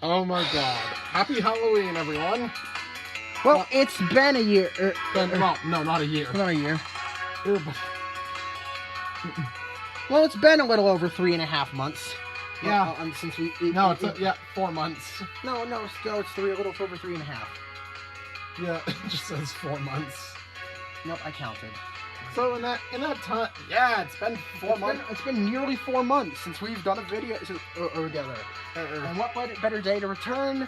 Oh my god. Happy Halloween, everyone. Well, it's been a year. Well, no, not a year. Not a year. Uh, Well, it's been a little over 3.5 months. Yeah. Since we. No, it's 4 months. No, it's a little over 3.5. Yeah, it just says 4 months. Nope, I counted. So in that time, yeah, it's been 4 months. It's been nearly 4 months since we've done a video together. And what better day to return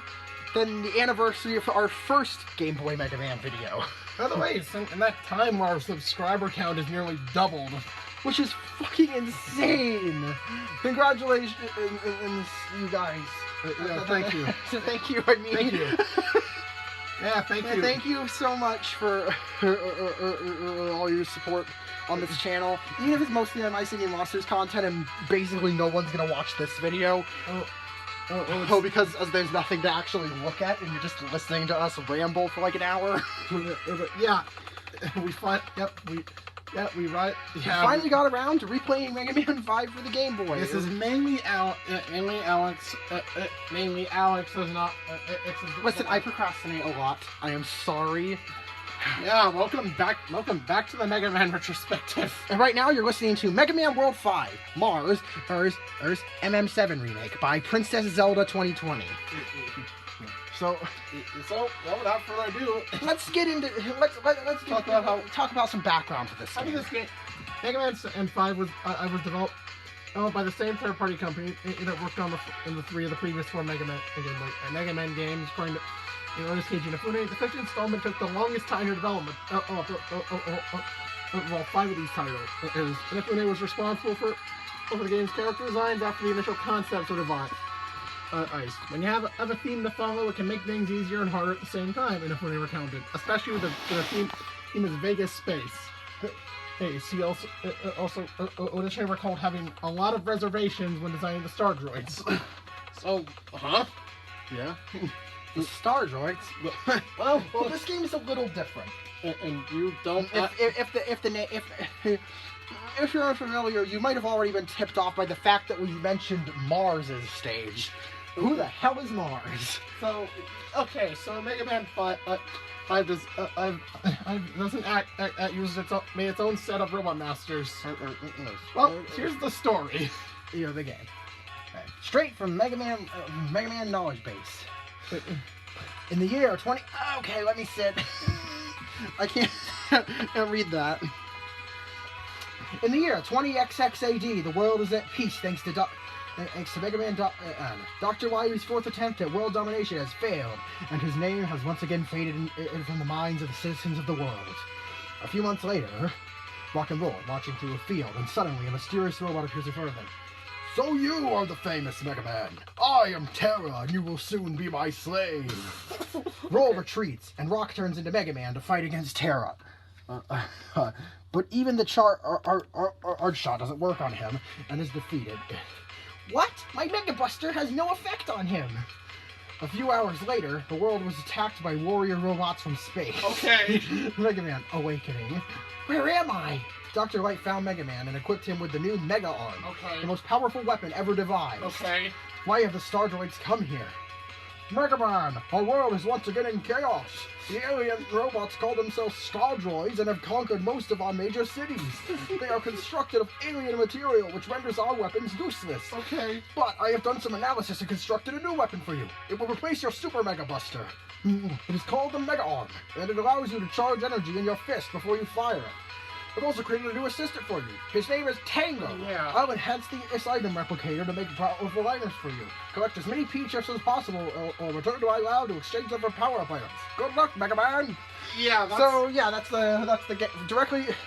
than the anniversary of our first Game Boy Mega Man video? By the way, in that time, our subscriber count has nearly doubled. Which is fucking insane! Congratulations, you guys. Yeah, thank you. So thank you, I mean. Thank you. Yeah, thank you. Thank you so much for all your support on this channel. Even if it's mostly on Ice Age Monsters content and basically no one's gonna watch this video. Because there's nothing to actually look at and you're just listening to us ramble for like an hour. Yeah, we finally got around to replaying Mega Man 5 for the Game Boy. This is mainly Alex. Mainly Alex does not. Listen, I procrastinate a lot. I am sorry. Yeah, welcome back to the Mega Man retrospective. And right now you're listening to Mega Man World 5, Mars, Earth's MM7 remake by Princess Zelda 2020. So without further ado, let's get into talk about some background for this game. This game, Mega Man 5 was developed by the same third-party company that worked on the 3 of the previous 4 Mega Man games, according to Ernest Keiji Inafune. The 5th installment took the longest time in development. Well, 5 of these titles. Inafune was responsible for the game's character designs after the initial concepts were devised. When you have a theme to follow, it can make things easier and harder at the same time, Inafune recounted. Especially with the theme is Vegas space. Hey, see, also Oda recalled having a lot of reservations when designing the Star Droids. So, Yeah. The Star Droids. well, this game is a little different. And you don't. If you're unfamiliar, you might have already been tipped off by the fact that we mentioned Mars as a stage. Who the hell is Mars? So, okay, so Mega Man 5 doesn't made its own set of Robot Masters. Well, here's the story. The game. Okay. Straight from Mega Man knowledge base. In the year 20... Okay, let me sit. I can't read that. In the year 20XX AD, the world is at peace thanks to Mega Man. Dr. Wiry's 4th attempt at world domination has failed, and his name has once again faded from the minds of the citizens of the world. A few months later, Rock and Roll marching through a field, and suddenly a mysterious robot appears in front of him. So you are the famous Mega Man. I am Terra, and you will soon be my slave. Roll retreats, and Rock turns into Mega Man to fight against Terra. But even the Arch Shot doesn't work on him, and is defeated. What? My Mega Buster has no effect on him! A few hours later, the world was attacked by warrior robots from space. Okay. Mega Man awakening. Where am I? Dr. Light found Mega Man and equipped him with the new Mega Arm. Okay. The most powerful weapon ever devised. Okay. Why have the Star Droids come here? Mega Man, our world is once again in chaos. The alien robots call themselves Star Droids and have conquered most of our major cities. They are constructed of alien material, which renders our weapons useless. Okay. But I have done some analysis and constructed a new weapon for you. It will replace your Super Mega Buster. It is called the Mega Arm, and it allows you to charge energy in your fist before you fire it. I've also created a new assistant for you. His name is Tango. Yeah. I'll enhance this item replicator to make powerful items for you. Collect as many P-chips as possible, or return to iCloud to exchange them for power-up items. Good luck, Mega Man. Yeah. That's the game.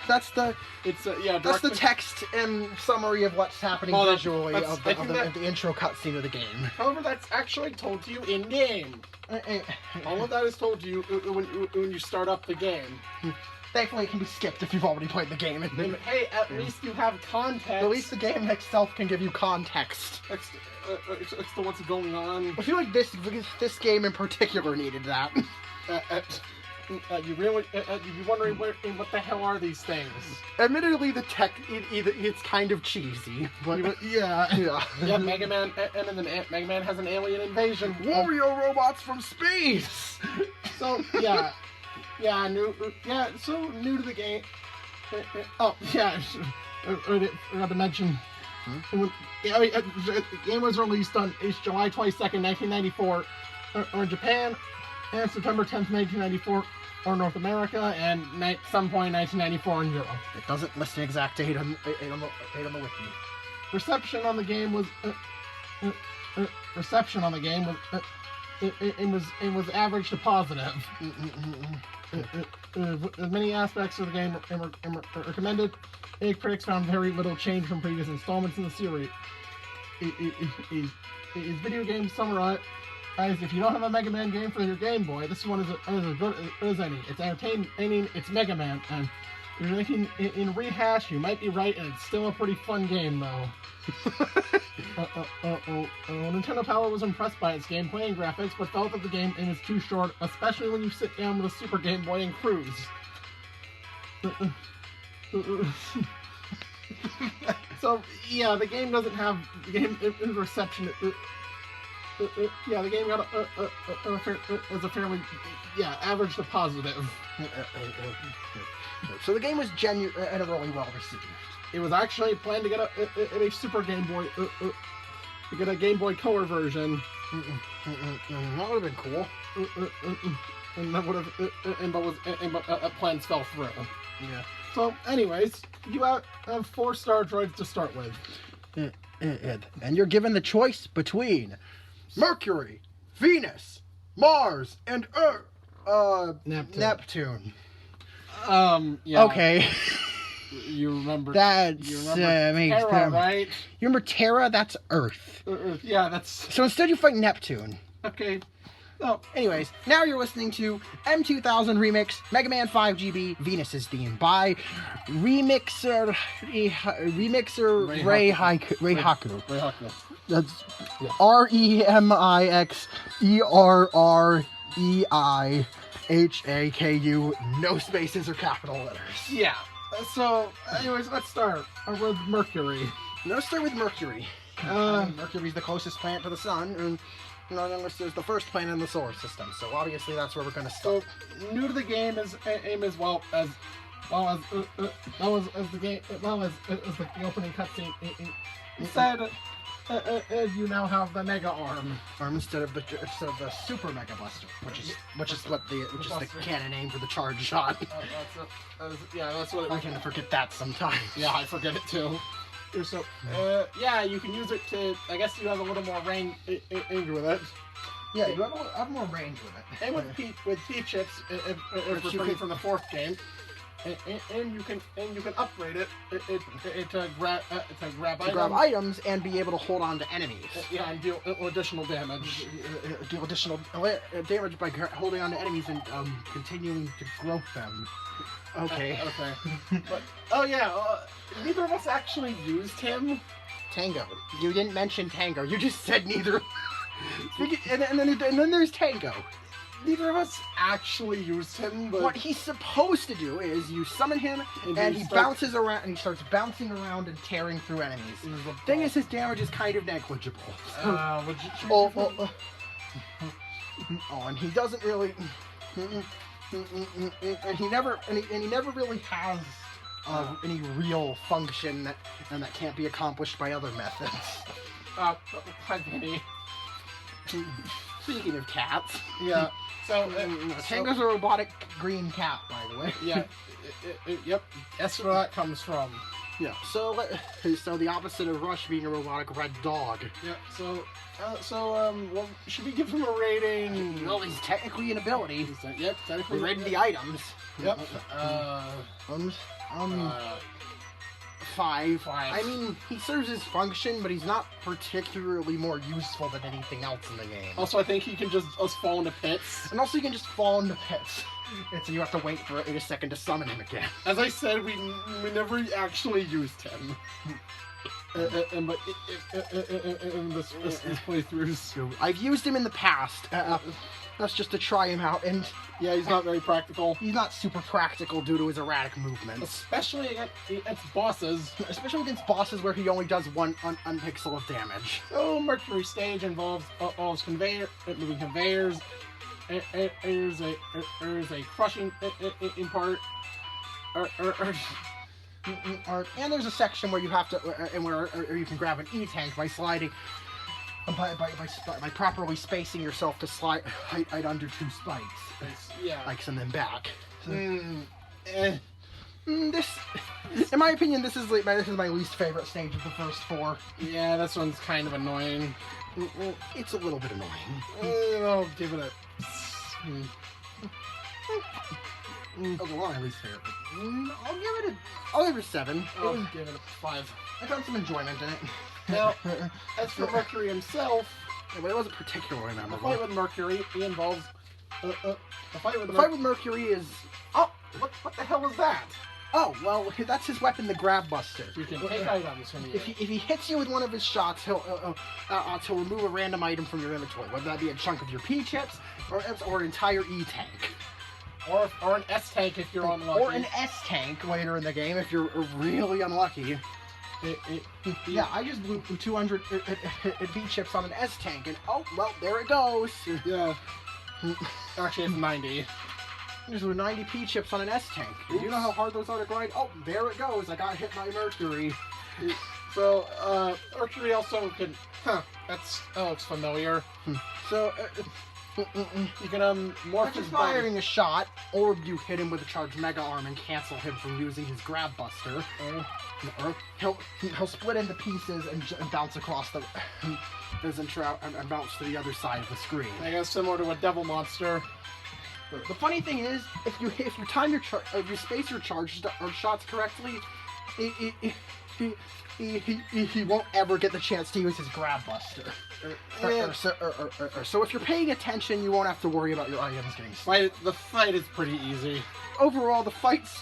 That's the text and summary of what's happening visually of the intro cutscene of the game. However, that's actually told to you in game. All of that is told to you when you start up the game. Thankfully, it can be skipped if you've already played the game. Hey, at least you have context. At least the game itself can give you context. It's the what's going on. I feel like this game in particular needed that. you really you'd be wondering what the hell are these things? Admittedly, the tech it's kind of cheesy, but Yeah. yeah. Yeah, Mega Man, and then Mega Man has an alien invasion. Wario robots from space. So yeah, so new to the game. Oh yeah, I forgot to mention. The game was released on July 22nd, 1994, or in Japan, and September 10th, 1994, or North America, and some point 1994 in Europe. It doesn't list an exact date on the wiki. Reception on the game was it was average to positive. Many aspects of the game are recommended. Critics found very little change from previous installments in the series. Is video game summarized? If you don't have a Mega Man game for your Game Boy, this one is as good as any. It's entertaining, it's Mega Man, and if you're thinking in rehash, you might be right, and it's still a pretty fun game, though. Nintendo Power was impressed by its gameplay and graphics, but felt that the game is too short, especially when you sit down with a Super Game Boy and cruise. So yeah, the game doesn't have the game in reception. Yeah, the game got a fairly average to positive. So the game was genuine and really well received. It was actually planned to get a Super Game Boy, to get a Game Boy Color version. That would have been cool. And that would have, but plans fell through. Yeah. So, anyways, you have 4 Star Droids to start with. And you're given the choice between Mercury, Venus, Mars, and Neptune. Yeah. Okay. You remember That makes Terra, them right? You remember Terra? That's Earth. Yeah, that's So instead you fight Neptune. okay. Oh, Anyways, now you're listening to M2000 Remix Mega Man 5 GB Venus's theme by Remixer Ray Haku. That's REMIXERREIHAKU, no spaces or capital letters. yeah. So, anyways, let's start with Mercury. Let's start with Mercury. Mercury's the closest planet to the sun, and unless there's the first planet in the solar system. So obviously that's where we're going to start. So, new to the game is aim as well as the game as the opening cutscene. Instead, you now have the Mega Arm. Instead of the Super Mega Buster, which is the canon name for the charge shot. That's what. I tend to forget that sometimes. Yeah, I forget it too. So, you can use it to. I guess you have a little more range with it. Yeah, you have more range with it. And with P-chips, if we're from the 4th game, and you can upgrade it to grab items and be able to hold on to enemies. Yeah, and deal additional damage. Deal additional damage by holding on to enemies and continuing to grow them. Okay. But neither of us actually used him. Tango. You didn't mention Tango. You just said neither. and then there's Tango. Neither of us actually used him, but what he's supposed to do is you summon him and he bounces around and he starts bouncing around and tearing through enemies. Thing is, his damage is kind of negligible. And he doesn't really. And he never really has any real function that can't be accomplished by other methods. Speaking of cats. Yeah. So, Tango's a robotic green cat, by the way. Yeah. Yep. That's where that comes from. Yeah. So the opposite of Rush being a robotic red dog. Yeah. Well, should we give him a rating? Well, he's technically an ability. Yep. Technically. We rated the items. Yep. 5. I mean, he serves his function, but he's not particularly more useful than anything else in the game. Also, I think he can just fall into pits. And also, he can just fall into pits. And so you have to wait for a second to summon him again. As I said, we never actually used him. But in this playthroughs, So I've used him in the past. That's just to try him out, and yeah, he's not very practical, he's not super practical due to his erratic movements. especially against bosses. Especially against bosses where he only does one pixel of damage. So Mercury Stage involves moving conveyors. There's a crushing in part. And there's a section where you have to, where you can grab an E-tank by sliding, by properly spacing yourself to slide right under two spikes. Yeah. Spikes and then back. So, Eh. this, in my opinion, this is my least favorite stage of the first four. Yeah, this one's kind of annoying. It's a little bit annoying. I'll give it a. Oh, the one I least favorite. I'll give it a 7. I'll give it a 5. I found some enjoyment in it. Now, as for Mercury himself, But it wasn't particularly the memorable. fight with Mercury involves the fight with The fight with Mercury is... Oh, what the hell was that? Oh, well, that's his weapon, the Grab Buster. You can take items from you. If he hits you with one of his shots, he'll remove a random item from your inventory, whether that be a chunk of your P-chips or an entire E-tank. Or an S-tank if you're unlucky. Or an S-tank later in the game if you're really unlucky. Yeah, I just blew 200 V-chips on an S-tank, and oh, well, there it goes. Yeah. Actually, it's 90. There's 90 P-chips on an S-tank. Do you know how hard those are to grind? Oh, there it goes. I got hit by Mercury. So, Mercury also can... Huh, that looks familiar. So, You can, morph after his body. firing a shot, or you hit him with a charged Mega Arm and cancel him from using his Grab Buster. Or he'll split into pieces and bounce across the... and bounce to the other side of the screen. I guess similar to a devil monster. The funny thing is, if you time if you space your charge or shots correctly, he won't ever get the chance to use his Grab Buster. So if you're paying attention, you won't have to worry about your items getting split. The fight is pretty easy. Overall, the fight's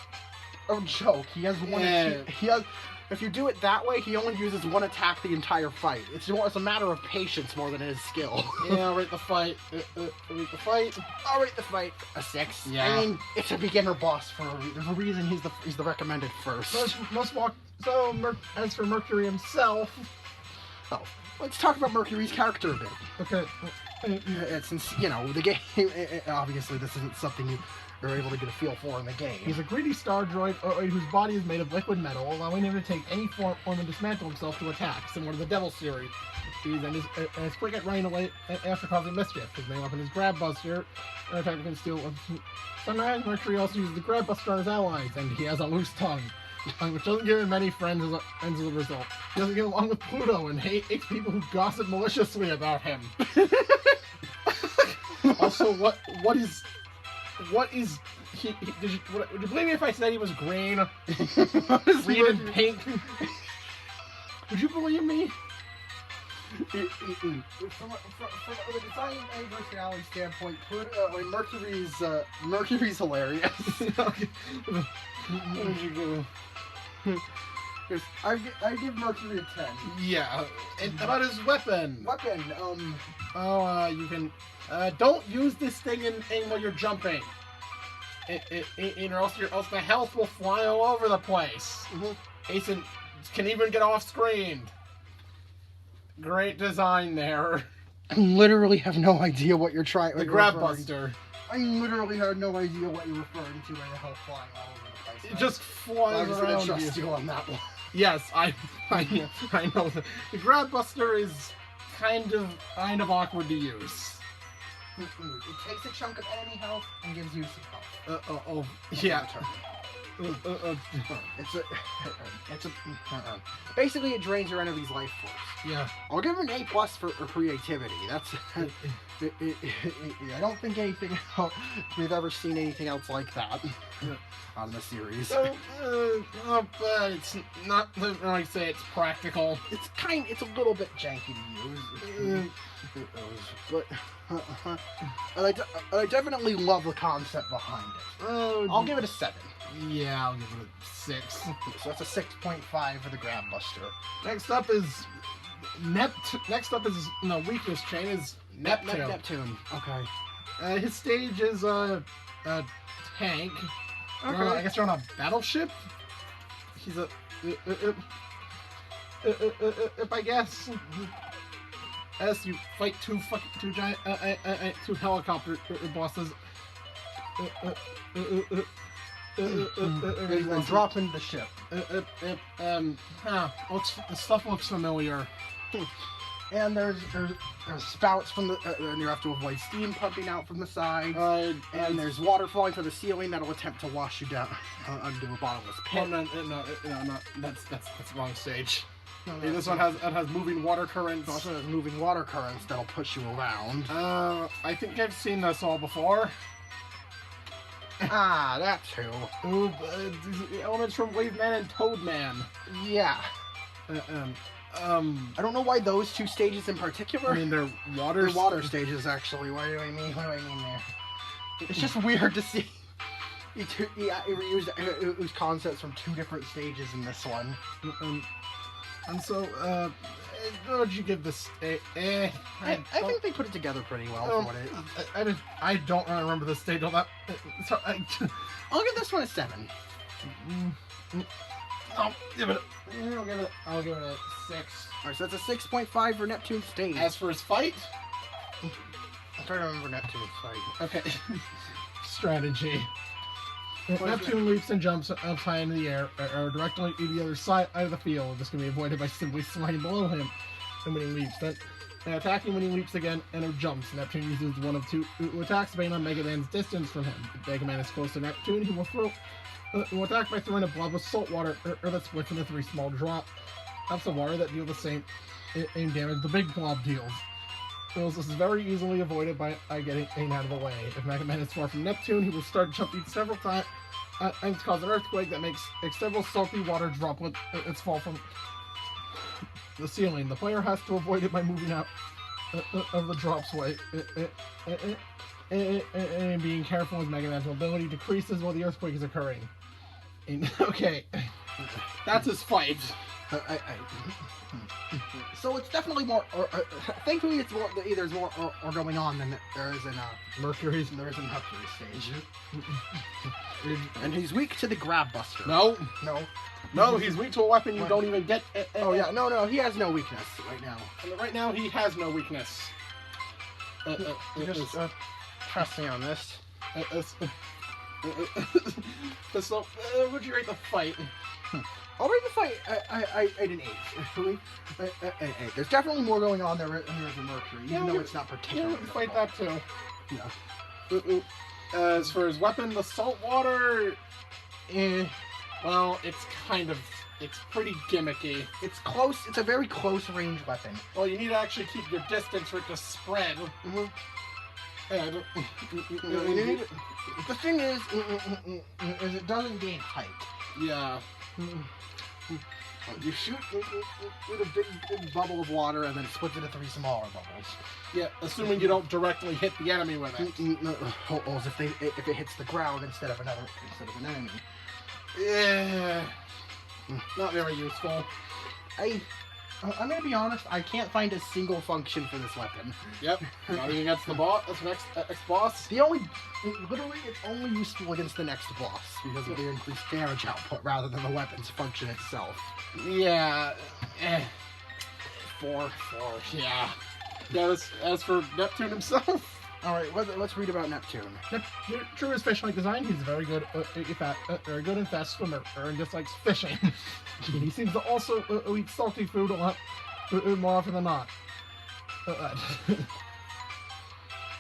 a joke. He has one. Yeah. He has. If you do it that way, he only uses one attack the entire fight. It's a matter of patience more than it is skill. Yeah, rate the fight. Rate the fight. I'll rate the fight a 6. Yeah. I mean, it's a beginner boss for there's a reason he's the recommended first. As for Mercury himself... Oh, let's talk about Mercury's character a bit. Okay. Since, the game, obviously this isn't something you're able to get a feel for in the game. He's a greedy star droid whose body is made of liquid metal, allowing him to take any form and dismantle himself to attack, similar to the Devil series. And is quick at running away after causing mischief. His main weapon is Grab Buster, and attacker can steal. Sometimes Mercury also uses the Grab Buster on his allies, and he has a loose tongue, which doesn't give him many friends as a result. He doesn't get along with Pluto and hates people who gossip maliciously about him. Also, what is would you believe me if I said he was green? Green and pink? Would you believe me? From a design and personality standpoint, Mercury's hilarious. What did you go? I give Mercury a 10. Yeah, and about his weapon. Weapon, you can don't use this thing while you're jumping. Or else the health will fly all over the place. Asen can even get off screen. Great design there. I literally have no idea what you're trying. The Grab Buster. I literally have no idea what you're referring to when the health flying all over the place. It just flies I'm around just gonna trust you on that one. Yes, I know. The Grab Buster is kind of awkward to use. It takes a chunk of enemy health and gives you some health. Yeah. Basically, it drains your enemy's life force. Yeah. I'll give him an A+ for creativity. That's. I don't think anything else, we've ever seen anything else like that on the series. So, but it's not. Like I say, it's practical. It's a little bit janky to use. But I definitely love the concept behind it. I'll give it a 7. Yeah, I'll give it a 6. So that's a 6.5 for the Grab Buster. Next up is weakness chain is Neptune. Neptune. Okay. His stage is a tank. Okay. I guess you're on a battleship. He's a if I guess. As you fight two giant two helicopter bosses. And drop into the ship. The stuff looks familiar. And there's spouts from the and you have to avoid steam pumping out from the sides. And there's water falling from the ceiling that'll attempt to wash you down into a bottomless pit. No, that's the wrong stage. No, This one has moving water currents. It also has moving water currents that'll push you around. I think I've seen this all before. That too. Ooh, elements from Wave Man and Toad Man. Yeah. I I don't know why those two stages in particular. mean, they're water. They're water stages, actually. What do I mean there? It's just weird to see. He reused concepts from two different stages in this one. And so, what would you give this? I think they put it together pretty well for what it is. I don't remember the stage all that. So I'll give this one a 7. I'll give it a 6. Alright, so that's a 6.5 for Neptune's stage. As for his fight, I'm trying to remember Neptune's fight. okay, strategy. What is Neptune leaps and jumps up high into the air, or directly to the other side of the field. This can be avoided by simply sliding below him and when he leaps. Then attacking when he leaps again and or jumps. Neptune uses one of two attacks based on Mega Man's distance from him. If Mega Man is close to Neptune, he will attack by throwing a blob of salt water or that splits into 3 small drops of water that deal the same aim damage the big blob deals. This is very easily avoided by getting Aim out of the way. If Mega Man is far from Neptune, he will start jumping several times and cause an earthquake that makes several salty water droplets fall from the ceiling. The player has to avoid it by moving out of the drop's way and being careful as Mega Man's mobility decreases while the earthquake is occurring. Okay, that's his fight. So it's definitely more. Thankfully, it's more. There's more going on than there is in Mercury's. There is in Mercury's stage. And he's weak to the Grab Buster. No, No, he's weak to a weapon you don't even get. Oh yeah, no, he has no weakness right now. Right now, he has no weakness. Just trust me on this. So, would you rate the fight? I'll rate the fight. I did an 8. There's definitely more going on there than there is in Mercury, even though it's not particularly. Yeah, fight that too. Yeah. As for his weapon, the salt water, well, it's pretty gimmicky. It's close. It's a very close range weapon. Well, you need to actually keep your distance for it to spread. The thing is it doesn't gain height. Yeah. You shoot with a big bubble of water and then it splits into 3 smaller bubbles. Yeah, assuming you don't directly hit the enemy with it. If it hits the ground instead of an enemy. Yeah. Not very useful. I'm gonna be honest. I can't find a single function for this weapon. Yep. Not even against the boss. That's the next boss. Literally, it's only useful against the next boss because of the increased damage output rather than the weapon's function itself. Yeah. 4. Yeah. Yeah. As for Neptune himself. All right, let's read about Neptune. True as fish-like design, he's very good and fast swimmer, and dislikes fishing. And he seems to also eat salty food a lot more often than not.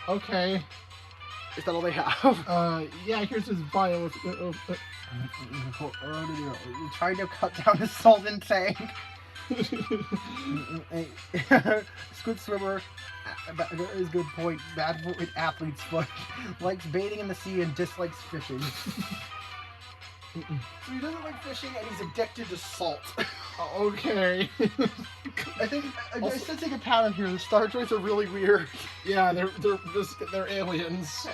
Okay. Is that all they have? Yeah. Here's his bio. Trying to cut down his salt intake. Good swimmer, very good point. Bad for athlete's foot. Likes bathing in the sea and dislikes fishing. So he doesn't like fishing and he's addicted to salt. Okay. I think I sensing a pattern here. The Star Droids are really weird. Yeah, they're aliens.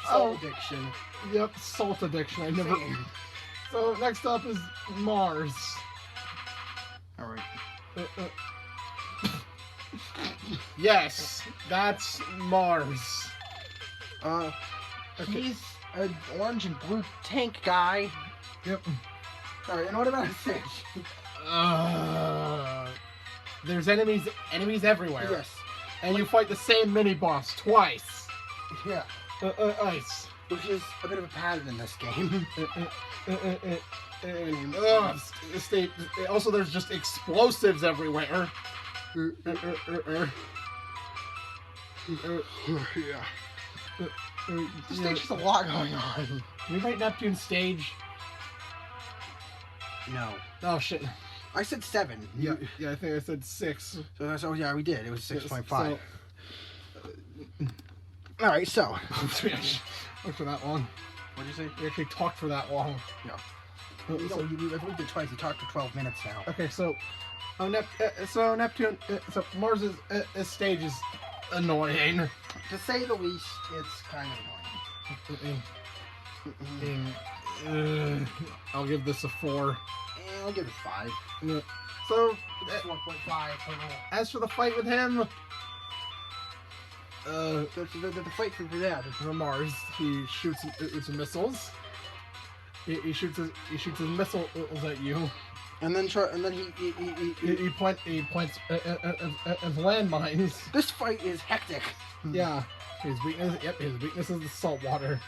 Salt addiction. Yep, salt addiction. I never. Same. So next up is Mars. All right. Yes, that's Mars. Okay. He's an orange and blue tank guy. Yep. All right, and what about his fish? There's enemies everywhere. Yes. And you fight the same mini boss twice. Yeah. Ice. Which is a bit of a pattern in this game. Also, there's just explosives everywhere. Yeah. This stage has a lot going on. Can we write Neptune stage? No. Oh shit. I said 7. Yeah, I think I said 6. So that's, oh yeah, we did. It was 6.5. So, All right, so. Talked for that long. What'd you say? We actually talked for that long. No. So, So you moved it twice. You talked for 12 minutes now. okay, so Neptune, so Mars's stage is annoying. To say the least, it's kind of annoying. I'll give this a 4. I'll give it 5. So, It's 1.5 total. as for the fight with him, The fight for that. for Mars, he shoots missiles. He shoots his missiles at you. And then He plants landmines. This fight is hectic. Yeah. His weakness is the salt water.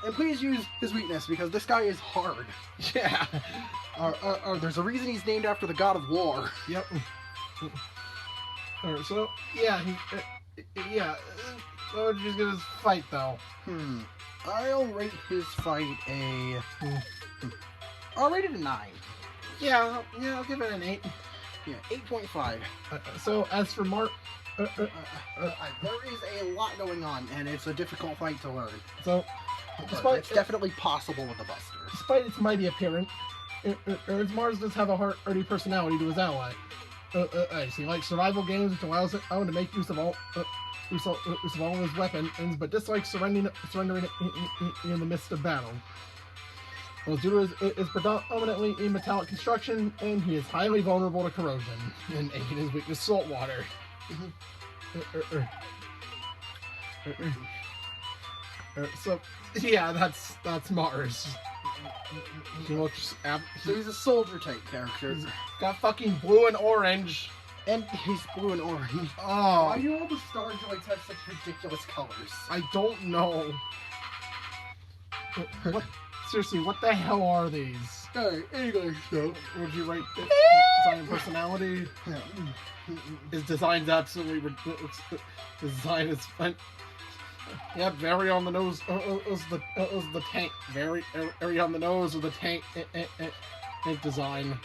And please use his weakness because this guy is hard. Yeah. There's a reason he's named after the god of war. Yep. Alright, so yeah, what would you give his fight though? I'll rate his fight a. I'll rate it a 9. Yeah, I'll give it an 8. Yeah, 8.5. So as for Mark, There is a lot going on, and it's a difficult fight to learn. so But it's definitely possible with the Buster. despite its mighty appearance, Mars does have a hearty personality to his ally. He likes survival games, which allows him to make use of all of his weapons, but dislikes surrendering in the midst of battle. Well, due to his predominantly in metallic construction, and he is highly vulnerable to corrosion, and his weakness salt water. So yeah, that's Mars. He looks So he's a soldier type character. he's got fucking blue and orange. And he's blue and orange. Oh, Why do all the Star Droids have such ridiculous colors? I don't know. What? Seriously, what the hell are these? Alright, English though. Would you rate the design and personality? His design's absolutely ridiculous. His design is fun. Yeah, very on the nose. The tank. Very on the nose of the tank design.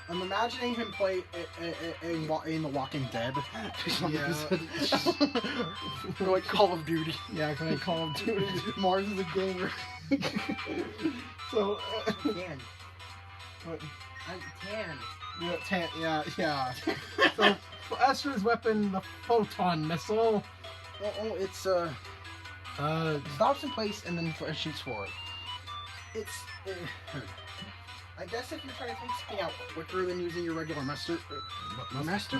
I'm imagining him play in The Walking Dead. Yeah. Or like Call of Duty. Yeah, can I call him Duty? Mars is a gamer. So. Tan. What? Tan. Yeah. So, Esther's weapon, the photon missile. It's stops in place and then shoots forward. It's. I guess if you're trying to take something out quicker than using your regular Master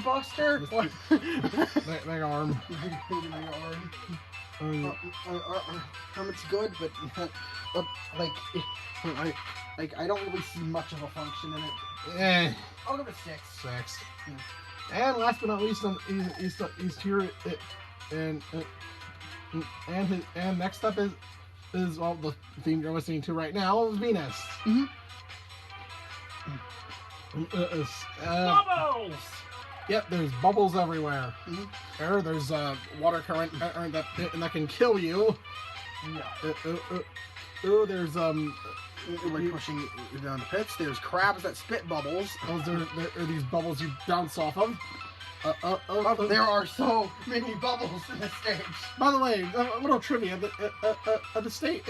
Buster. What? My arm. It's good, but I don't really see much of a function in it. I'll give it 6. 6. And last but not least, he's here. And next up is well, the theme you're listening to right now is Venus. Mhm. Bubbles. Yep, there's bubbles everywhere. Mhm. There's water current that can kill you. Yeah. There's Like pushing you down the pits. There's crabs that spit bubbles. there are these bubbles you bounce off of. There are so many bubbles in this stage. By the way, a little trivia: the state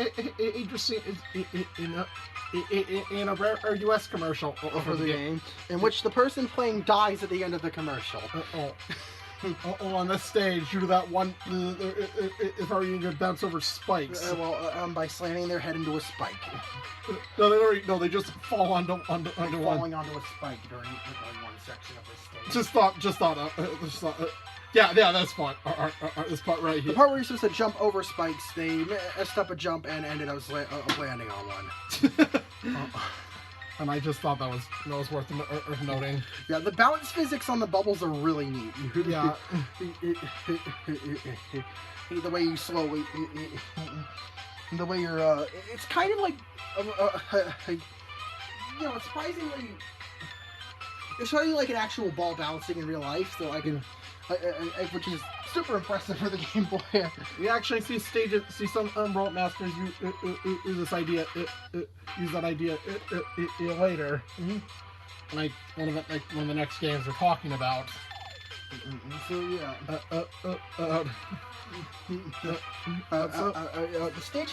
in a rare U.S. commercial For the game, in which the person playing dies at the end of the commercial. on this stage due to that one. If I were you to bounce over spikes. By slamming their head into a spike. No, they just fall onto one. Falling onto a spike during one section of the stage. Just thought. Yeah, that's fine. This part right here. The part where you're supposed to jump over spikes, they messed up a jump and ended up landing on one. And I just thought that was worth noting. Yeah, the balance physics on the bubbles are really neat. Yeah. The way you slowly, the way you're, it's kind of like, it's surprisingly like an actual ball balancing in real life. So I can, which is super impressive for the Game Boy. You actually see some Robot Masters use this idea, use that idea later. Mm-hmm. Like one of the next games we're talking about. So yeah. The stage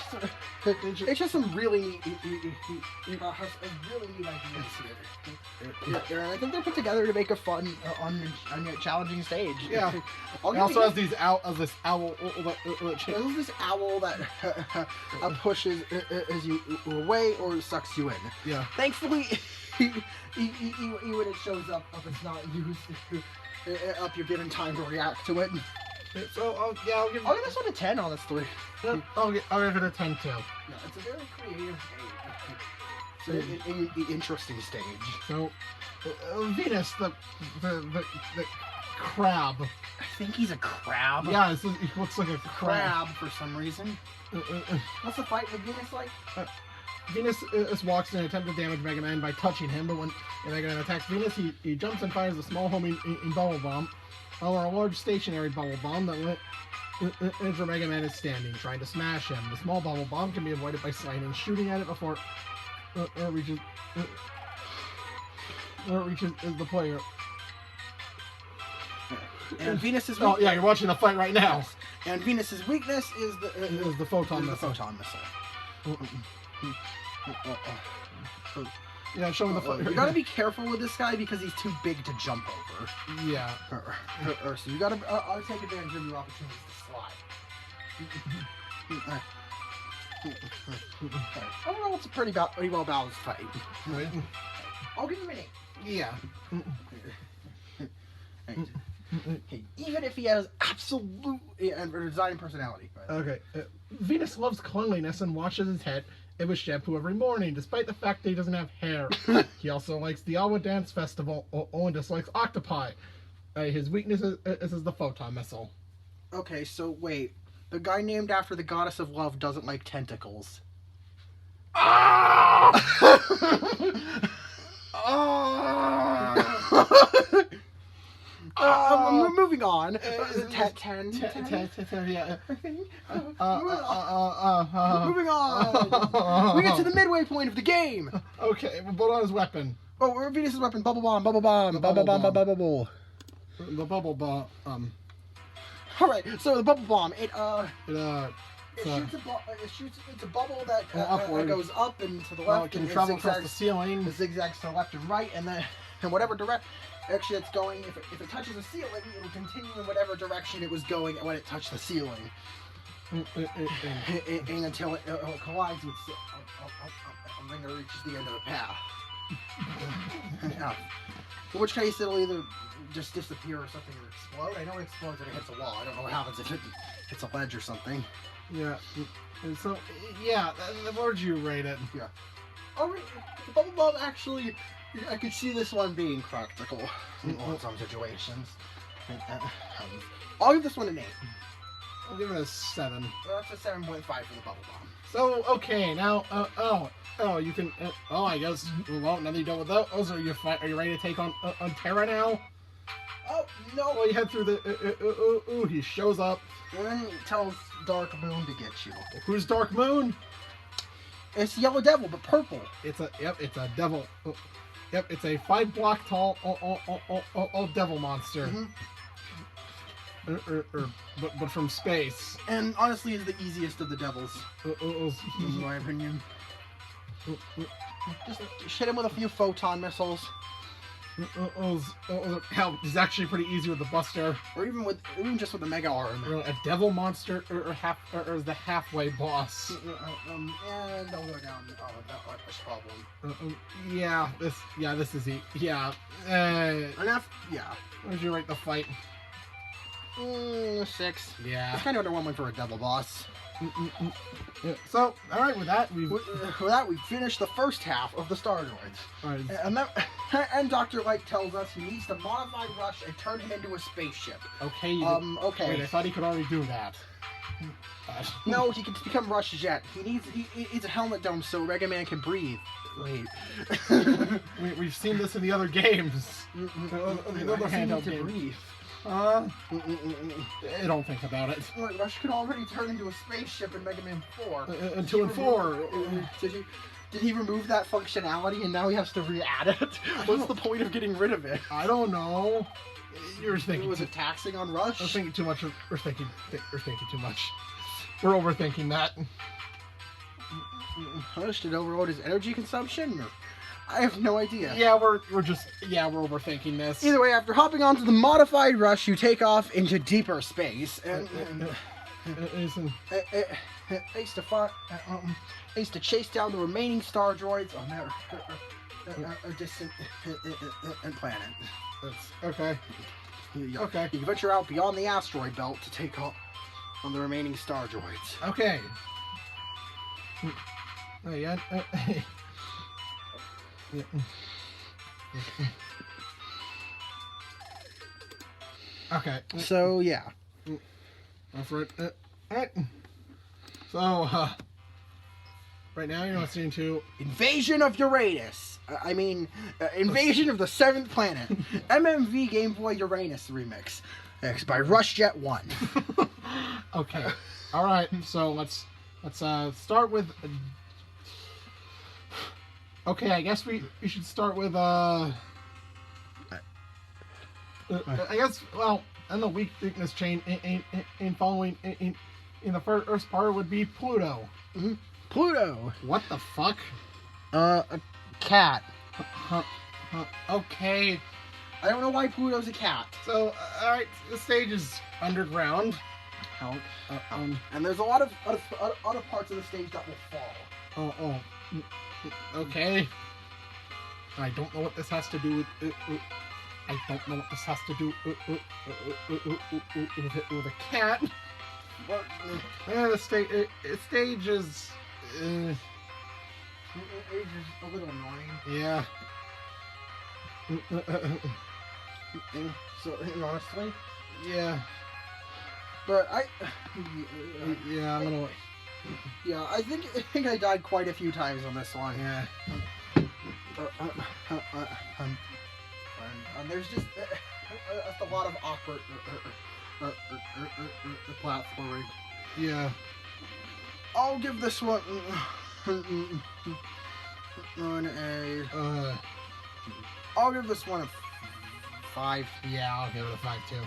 it's just some really neat, has a really neat ideas here. And I think they're put together to make a fun, challenging stage. Yeah. It also has this owl. There's this owl that pushes you away or sucks you in. Yeah. Thankfully, when it shows up, if it's not used, you're given time to react to it. So I'll give this one a 10, honestly. I'll give it a 10 too. Yeah, it's a very creative game. It's an interesting stage. So Venus, the crab. I think he's a crab. Yeah, he looks like a crab for some reason. What's the fight with Venus like? Venus walks in an attempt to damage Mega Man by touching him, but when Mega Man attacks Venus, he jumps and fires a small homing bubble bomb, or a large stationary bubble bomb that went into Mega Man is standing, trying to smash him. The small bubble bomb can be avoided by sliding and shooting at it before it reaches the player. And Venus's oh yeah, you're watching the fight right now. And Venus's weakness is the photon missile. Yeah, show him the fight. You gotta be careful with this guy because he's too big to jump over. Yeah. So you gotta I'll take advantage of your opportunities to slide. Overall, it's a pretty well balanced fight. Right. I'll give him an 8. Yeah. Okay, even if he has absolute design personality. Okay. Venus loves cleanliness and washes his head with shampoo every morning, despite the fact that he doesn't have hair. He also likes the Awa Dance Festival and dislikes octopi. His weakness is the photon missile. Okay, so wait. The guy named after the goddess of love doesn't like tentacles. Ah! Moving on. 10. Yeah. Moving on. We get to the midway point of the game. Okay, we'll put on his weapon. Oh, Venus's weapon. Bubble bomb. The bubble bomb. All right. So the bubble bomb. It shoots a bubble that goes up and to the left. It can travel across the ceiling. It zigzags to the left and right, and then in whatever direction. Actually, it's going. If it touches the ceiling, it will continue in whatever direction it was going when it touched the ceiling, and until it collides with. And then it reaches the end of the path. Yeah. In which case, it'll either just disappear or something, or explode. I know it explodes when it hits a wall. I don't know what happens if it hits a ledge or something. Yeah. And so, yeah, what would you rate it? Yeah. Alright, the bubble bomb actually. I could see this one being practical in some situations. I'll give this one an 8. I'll give it a 7. That's a 7.5 for the bubble bomb. So, okay, now, you can, I guess, well, now that you're done with those, are you ready to take on Terra now? Oh, no. Well, you head through the, he shows up. And then he tells Dark Moon to get you. Who's Dark Moon? It's Yellow Devil, but purple. It's a devil. Yep, it's a 5-block tall devil monster. Mm-hmm. But from space. And honestly, is the easiest of the devils, in my opinion. Just hit him with a few photon missiles. Hell, it's actually pretty easy with the Buster. Or even just with the Mega Arm. A devil monster or the halfway boss. And I'll go down. Oh, that problem. Yeah, this is yeah. Enough. Yeah. Where'd you rate the fight? 6. Yeah. It's kind of underwhelming for a devil boss. Yeah. So, all right, with that we finished the first half of the Star Droids. Right. And Dr. Light tells us he needs to modify Rush and turn him into a spaceship. Okay. Okay. Wait, I thought he could already do that. No, he can become Rush Jet. He needs a helmet dome so Mega Man can breathe. Wait. We've seen this in the other games. The other handheld to breathe. I don't think about it. Look, Rush could already turn into a spaceship in Mega Man 4. 2 and 4. Did he remove that functionality and now he has to re-add it? What's the point of getting rid of it? I don't know. You're thinking. Was it taxing on Rush? I'm thinking too much. We're thinking too much. We're overthinking that. Rush did overload his energy consumption? I have no idea. Yeah, we're overthinking this. Either way, after hopping onto the modified Rush, you take off into deeper space and ace to chase down the remaining Star Droids on a distant planet. That's okay. Okay. You venture out beyond the asteroid belt to take on the remaining Star Droids. Okay. Oh, yeah. Yeah. Okay. So yeah. That's right. Alright. So, right now you're listening to Invasion of Uranus. Invasion of the 7th Planet. MMV Game Boy Uranus Remix. It's by Rush Jet 1. Okay. Alright, so let's start with... Okay, I guess we should start with, I guess, well, and the weakness chain in following, in the first part would be Pluto. Mm-hmm. Pluto. What the fuck? A cat. Okay. I don't know why Pluto's a cat. So, alright, the stage is underground. And there's a lot of other parts of the stage that will fall. Okay. I don't know what this has to do with. I don't know what this has to do with a cat. But the stage is. It is a little annoying. Yeah. So honestly. Yeah. But Yeah, I'm gonna. Yeah, I think I died quite a few times on this one. Yeah. And there's just a lot of awkward platforming. Yeah. I'll give this one I'll give this one a 5. Yeah, I'll give it a 5 too.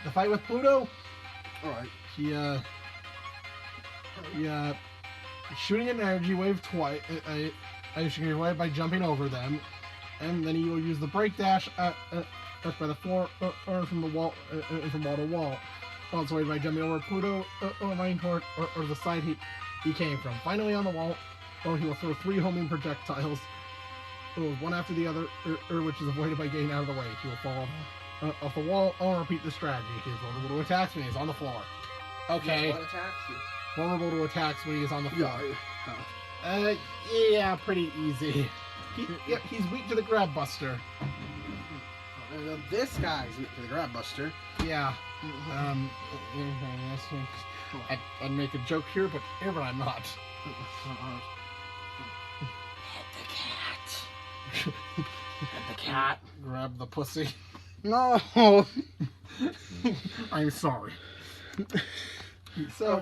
The fight with Pluto. All right. Yeah, shooting an energy wave twice. I shoot your wave by jumping over them, and then you will use the break dash by the floor or from the wall, from wall to wall. Also, by jumping over Pluto running toward or the side he came from. Finally, on the wall, he will throw 3 homing projectiles, one after the other, which is avoided by getting out of the way. He will fall off the wall. I'll repeat the strategy. He is vulnerable to attacks when he is on the floor. Okay. What attacks? Vulnerable to attacks when he is on the floor. Yeah. Yeah, pretty easy. He's weak to the Grab Buster. This guy's weak to the Grab Buster. Yeah. I'd make a joke here, but I'm not. Pet the cat. Grab the pussy. No. I'm sorry. So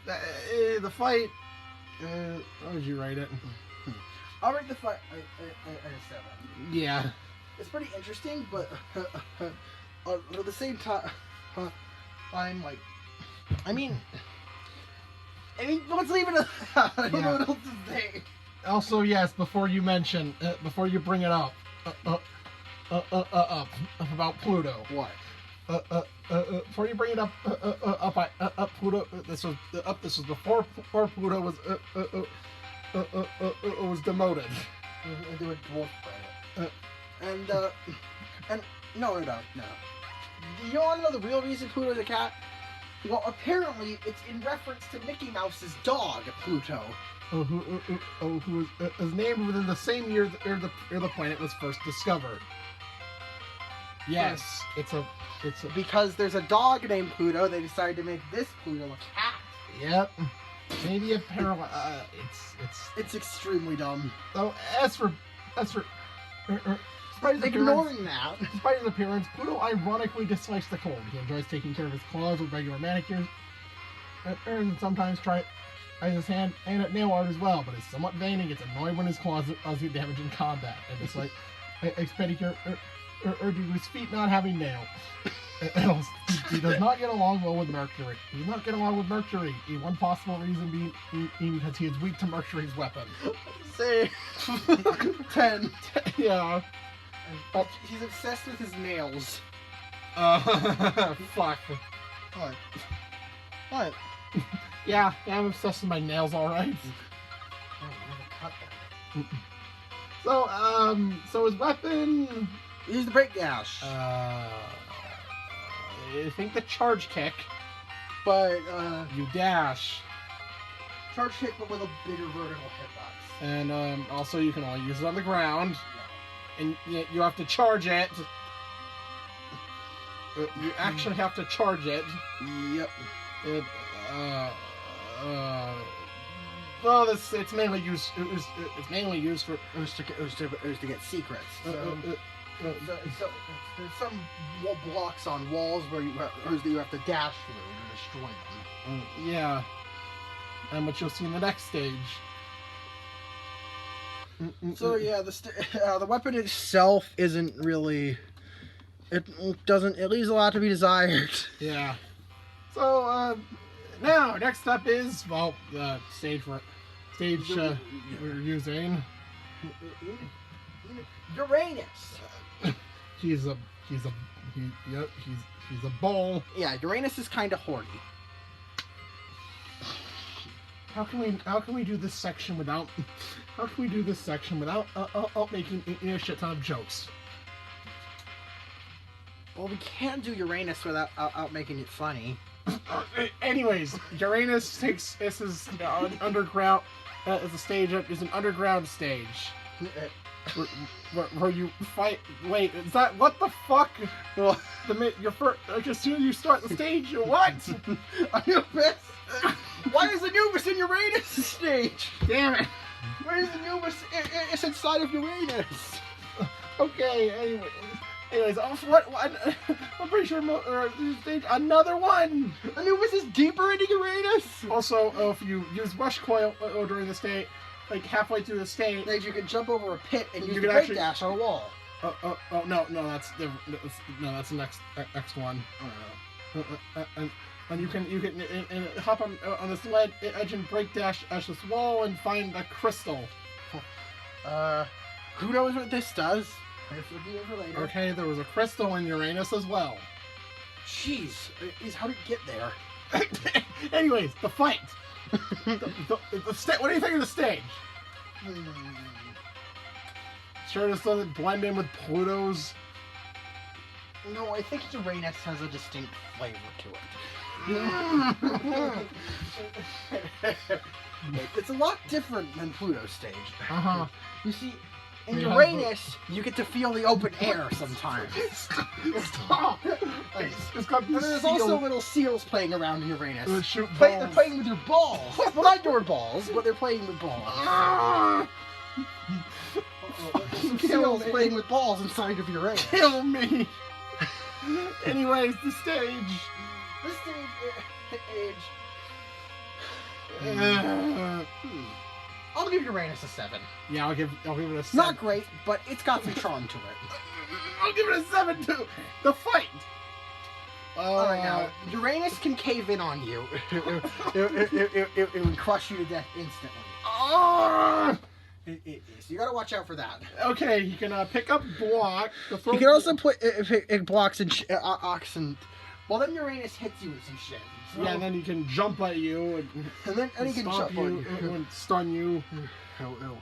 the fight. How would you rate it? I'll rate the fight a 7. Yeah. It's pretty interesting, but at the same time, I'm like, I mean, let's leave it at that. I don't know what else to say. Also, yes, before you bring it up, about Pluto. What? Before you bring it up, Pluto. This was before Pluto was demoted. They were dwarf planet. And no. You want to know the real reason Pluto's a cat? Well, apparently it's in reference to Mickey Mouse's dog, Pluto. Who was named within the same year the planet was first discovered. Yes, it's a. Because there's a dog named Pluto, they decided to make this Pluto a cat. Yep. Maybe a parallel. It's extremely dumb. Oh, as for Ignoring that. Despite his appearance, Pluto ironically dislikes the cold. He enjoys taking care of his claws with regular manicures, and sometimes tries his hand and at nail art as well, but is somewhat vain and gets annoyed when his claws cause damage in combat, and dislikes pedicure or due to his feet not having nails. He does not get along well with Mercury. He does not get along with Mercury. One possible reason being because he is weak to Mercury's weapon. Say 10. Yeah. He's obsessed with his nails. Fuck. What? Yeah, I'm obsessed with my nails, alright. Oh, never cut that. So his weapon... Use the break dash. I think the charge kick. But, you dash. charge kick, but with a bigger vertical hitbox. And, also you can only use it on the ground. And you have to charge it. You actually have to charge it. Yep. Well, it's mainly used. It's mainly used for. It was to get secrets. So there's some blocks on walls where you have to dash through to destroy them. Yeah. And what you'll see in the next stage. So yeah, the weapon itself isn't really. It leaves a lot to be desired. Yeah. So now next up is stage we're using. Uranus. He's a bull. Yeah, Uranus is kind of horny. How can we do this section without making a shit ton of jokes? Well, we can't do Uranus without making it funny. Anyways, Uranus this is underground. As a stage is an underground stage where you fight. Wait, is that what the fuck? Well, Your first, as soon as you start the stage, what? Anubis. Why is Anubis in Uranus stage? Damn it! Where is Anubis? It's inside of Uranus. Okay. Anyways, what? I'm pretty sure another one. Anubis is deeper into Uranus. Also, if you use rush coil during the state, like halfway through the state, like you can jump over a pit and you use can the break actually dash on a wall. No, that's the next one. And you can hop on this edge and break dash this wall and find a crystal. Who knows what this does? This will be over later. Okay, there was a crystal in Uranus as well. Jeez, how did it get there? Anyways, the fight. What do you think of the stage? Sure, this doesn't blend in with Pluto's. No, I think Uranus has a distinct flavor to it. It's a lot different than Pluto's stage. You see, in Uranus, you get to feel the open air sometimes. Stop! It's got and there's also little seals playing around in Uranus. They're playing with your balls. Well, not your balls, but they're playing with balls. Some seals playing with balls inside of Uranus. Kill me! Anyways, the stage. This stage. I'll give Uranus a 7. Yeah, I'll give it a 7. Not great, but it's got some charm to it. I'll give it a 7 too. The fight. Alright, now Uranus can cave in on you. It would crush you to death instantly. It is. You gotta watch out for that. Okay, you can pick up block. You can also put it blocks and oxen. Well, then Uranus hits you with some shit. So, Yeah, and then he can jump at you and he can stomp jump on you. and stun you. Oh no.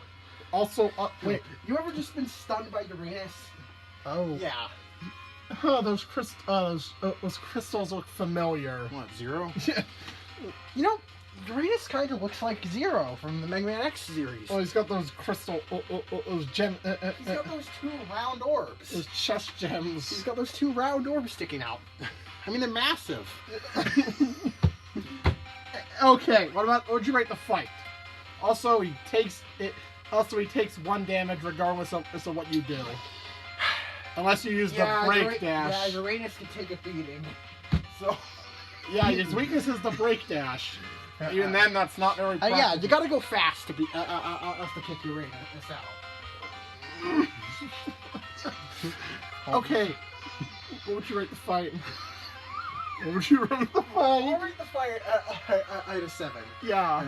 Also, wait. You ever just been stunned by Uranus? Oh. Yeah. Huh, those crystals look familiar. What, Zero? Yeah. You know, Uranus kind of looks like Zero from the Mega Man X series. Oh, he's got those crystal, those gem, He's got those two round orbs. those chest gems. He's got those two round orbs sticking out. I mean, they're massive. Okay, what would you rate the fight? Also, he takes 1 damage regardless of what you do. Unless you use the break dash. Yeah, Uranus can take a beating. So. Yeah, his weakness is the break dash. Even then, that's not very practical. Yeah, you gotta go fast to be us to kick Uranus out. Okay, what would you rate the fight? What would you rate the fight? I'll rate the fight at a 7. Yeah.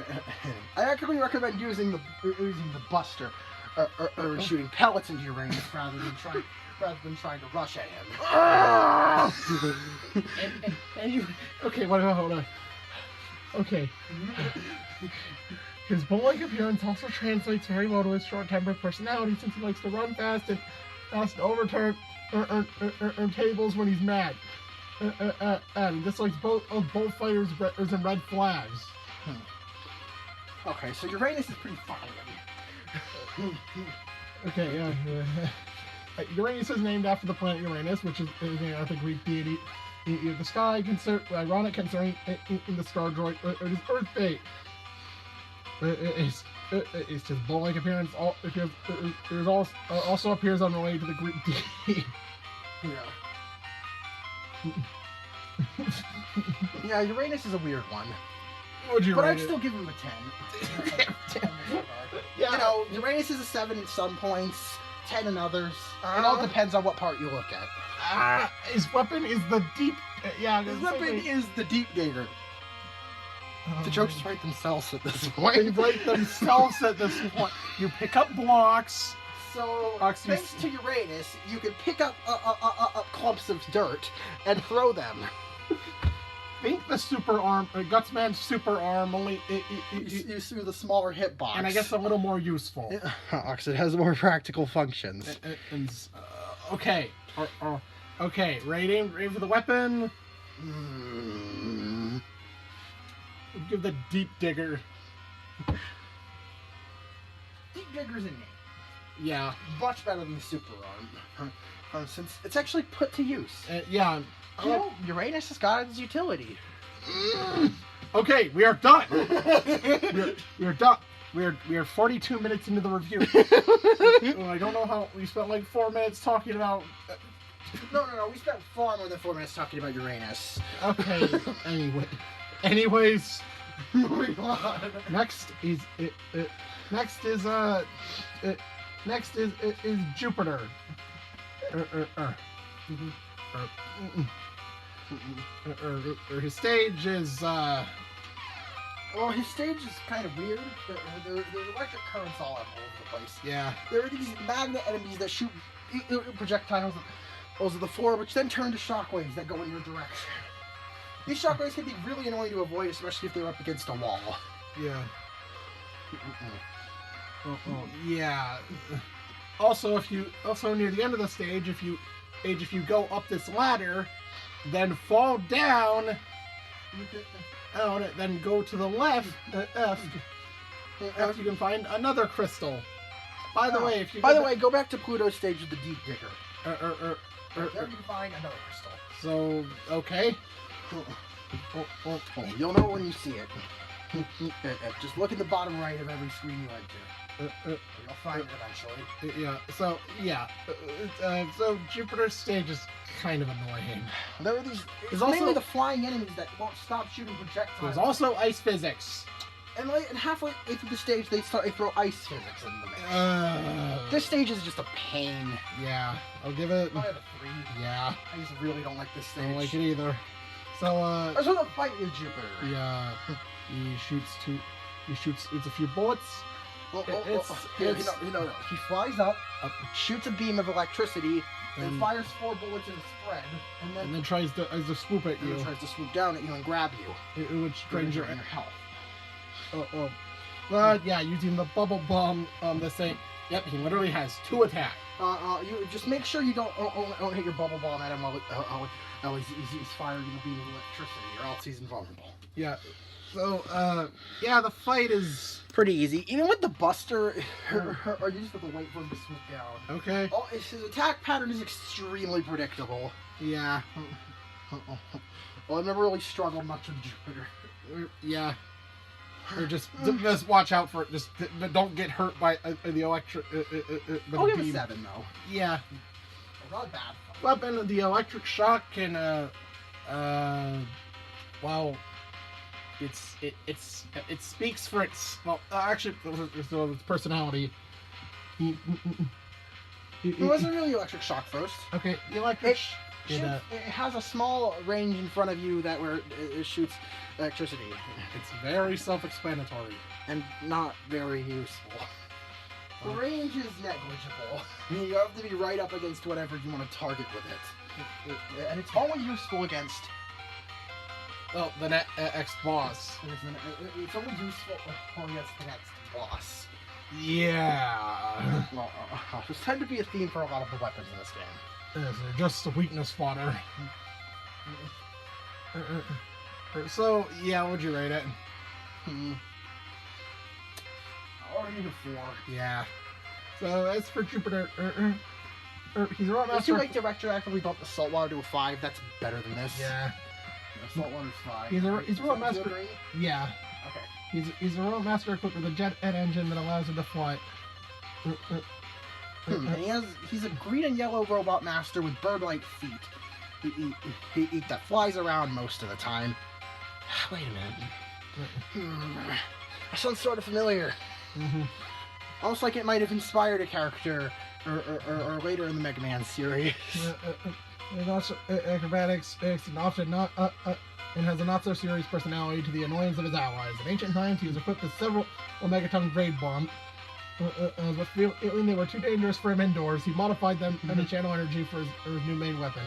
I actually recommend using the Buster or shooting pellets into Uranus rather than trying to rush at him. Okay, hold on. Okay. His bull-like appearance also translates very well to his short-tempered personality, since he likes to run fast and overturn tables when he's mad. And dislikes both fighters and red flags. Okay, so Uranus is pretty fine. Okay, yeah. Uranus is named after the planet Uranus, which is I think Greek deity of the sky, ironic concerning in the star droid, it is Earth bait. It's just bull-like appearance. Also appears unrelated to the Greek deity. Yeah, Uranus is a weird one. Would you but rate I'd it? still give him a 10. Yeah. You know, Uranus is a 7 at some points, 10 in others. It all depends on what part you look at. His weapon is the deep. His weapon is the deep digger. The jokes write themselves at this point. They write themselves at this point. You pick up blocks. So, Actually, thanks to Uranus, you can pick up clumps of dirt and throw them. Think the super arm, Gutsman's super arm, only You through the smaller hitbox. and I guess a little more useful. It has more practical functions. Okay, okay, rating for the weapon. Give the deep digger. Deep digger's a name. Yeah. Much better than the super arm. Since it's actually put to use. Yeah. You know, Uranus has got its utility. Okay, we are done. we are done. We are 42 minutes into the review. I don't know how we spent like 4 minutes talking about. No. We spent far more than 4 minutes talking about Uranus. Okay. Anyways, Moving on. next is Jupiter. His stage is Well, his stage is kind of weird. There's electric currents all over the place. yeah. There are these magnet enemies that shoot projectiles of the floor, which then turn to shockwaves that go in your direction. These shockwaves can be really annoying to avoid, especially if they're up against a wall. Yeah. Yeah. Also, near the end of the stage, if you go up this ladder, then fall down, then go to the left, you can find another crystal. By the way, go back to Pluto's stage with the deep digger. there you can find another crystal. So, okay. You'll know when you see it. Just look at the bottom right of every screen you enter. You'll find it eventually. Yeah. So Jupiter's stage is kind of annoying. There are these. It's also mainly the flying enemies that won't stop shooting projectiles. There's also ice physics. And halfway through the stage, they throw ice physics in the mix. This stage is just a pain. Yeah, I'll give it. I have a 3. Yeah. I just really don't like this stage. I don't like it either. So I just want to fight with Jupiter. Yeah. He shoots a few bullets. He flies up, shoots a beam of electricity, and And- fires 4 bullets in a spread, and And then then tries to swoop at you, tries to swoop down at you and grab you. which drains your health. yeah, using the bubble bomb. The same. Yep, he literally has 2 attacks. You just make sure you don't hit your bubble bomb at him while he's firing a beam of electricity, or else he's invulnerable. Yeah. So, yeah, the fight is Pretty easy. Even with the Buster, or you just have to wait for him to swoop down. okay. Oh, his attack pattern is extremely predictable. Yeah. Well, I've never really struggled much with Jupiter. Yeah. Or just watch out for it. Just don't get hurt by the electric. I'll give beam. a 7 though. Yeah. Not bad. Weapon, the electric shock can well, it speaks for its actually its personality. It wasn't really electric shock first. Okay, the electric. It has a small range in front of you that where it shoots electricity, It's very self-explanatory. and not very useful. The range is negligible. You have to be right up against whatever you want to target with it, and it's only useful against. Oh, the next boss. It's only useful against the next boss. Yeah. There's tend to be a theme for a lot of the weapons in this game. Yes, they're just a weakness fodder. So, yeah, would you rate it? Or even 4. Yeah. So, as for Jupiter, he's a raw If master. you like to retroactively bump the saltwater to a 5, that's better than this. Yeah. Saltwater's 5. He's a raw Is that master. good rating? Yeah. Okay. He's a raw master equipped with a jet engine that allows him to fly. And he's a green and yellow robot master with bird-like feet. He that flies around most of the time. Wait a minute. That sounds sort of familiar. Almost like it might have inspired a character or later in the Mega Man series. There's also acrobatics, and often not and has a not so serious personality to the annoyance of his allies. In ancient times, he was equipped with several Omegaton grade bombs. But feeling they were too dangerous for him indoors, he modified them and channel energy for his new main weapon.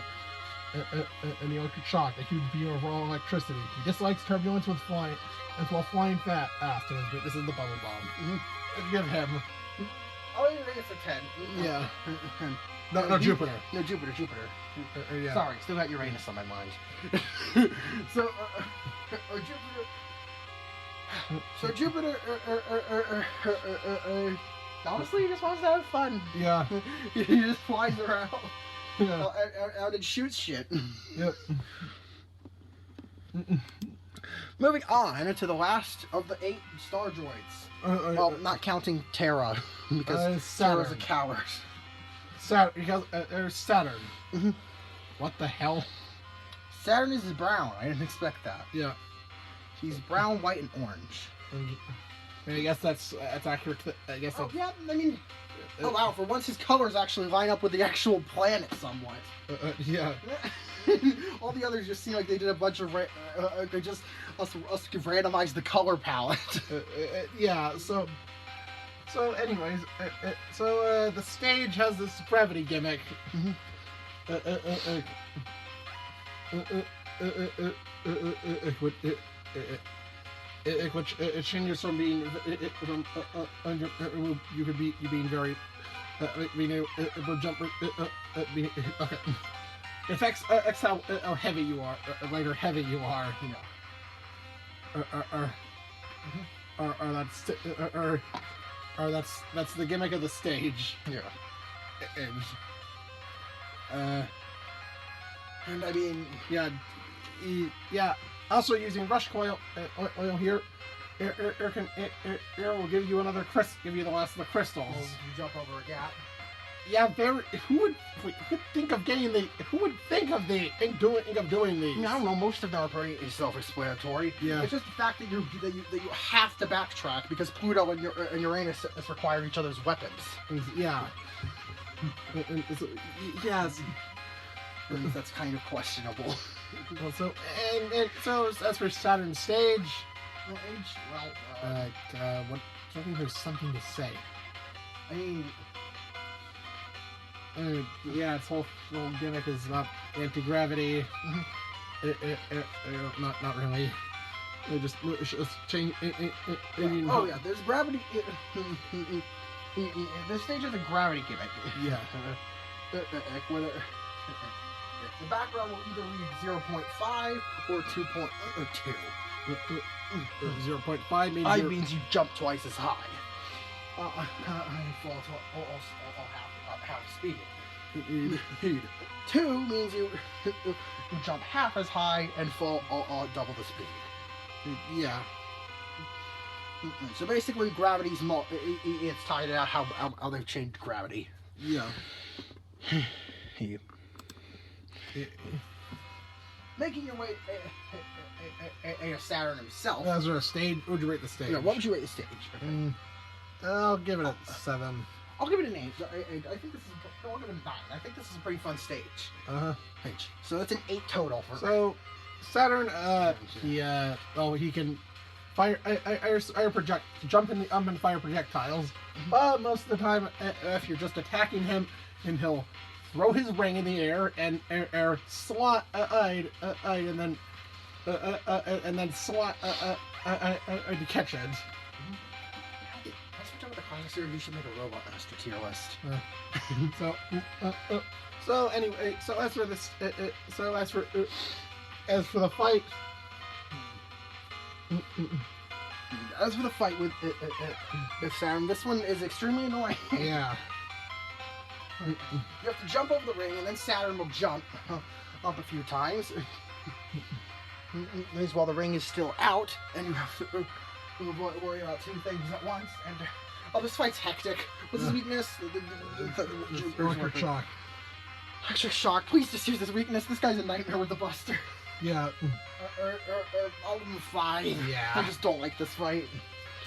And the electric shock, a huge beam of raw electricity. He dislikes turbulence with flying, and while flying fast, this is the bubble bomb. Give him. I'll even rate it for 10. Yeah. No, Jupiter. No, Jupiter. Yeah. Sorry, still got Uranus on my mind. So, Jupiter. Honestly, he just wants to have fun. Yeah. He just flies around Yeah. out and shoots shit. Yep. Moving on to the last of the 8 star droids. Well, not counting Terra, because Saturn. Terra's a coward. Saturn, because there's Saturn. Mhm. What the hell? Saturn is brown. I didn't expect that. Yeah. He's brown, white, and orange. I guess that's accurate. I guess. Oh, yeah, I mean, oh wow, for once his colors actually line up with the actual planet somewhat. Yeah. All the others just seem like they did a bunch of they just us randomized the color palette. Yeah. So anyways, the stage has this gravity gimmick. Which it changes from being you could be being very being able to jump. Okay. It affects how heavy you are, lighter heavy you are. You know. That's the gimmick of the stage. Yeah. And I mean, yeah. Also using rush coil oil here, air will give you give you the last of the crystals. you jump over a gap. Yeah, who would think of doing these? I mean, I don't know. Most of them are pretty self-explanatory. Yeah. It's just the fact that you have to backtrack because Pluto and Uranus require each other's weapons. Yeah. Yes. That's kind of questionable. Well, so as for Saturn stage, Well, what Something there's something to say. I mean, Yeah, its whole gimmick is not anti-gravity. Not really. Just change. oh yeah, there's gravity. This stage is a gravity gimmick. Yeah. Whether the background will either read 0.5 or 2.2. 0.5 means I means you jump twice as high. And fall to half speed. 2 means you jump half as high and fall double the speed. Yeah. So basically, gravity's it's tied out how they've changed gravity. Yeah. Making your way a Saturn himself. As a stage, what would you rate the stage? Yeah, what would you rate the stage? I'll give it a 7. I'll give it an 8. I think this is. No, I'll give it a 9. I think this is a pretty fun stage. So that's an 8 total for. So Saturn, he can fire, project, jump in the and fire projectiles. But most of the time, if you're just attacking him, and he'll throw his ring in the air and slide, and then slide to catch it. With the connoisseur, you should make a robot master tier list. So anyway, as for the fight, as for the fight with Saturn, this one is extremely annoying. Yeah. You have to jump over the ring, and then Saturn will jump up a few times. This while the ring is still out, and you have to worry about 2 things at once. And this fight's hectic. What's his weakness? Electric shock. Electric shock. Please just use his weakness. This guy's a nightmare with the Buster. Yeah. I'll give him 5. Yeah. I just don't like this fight.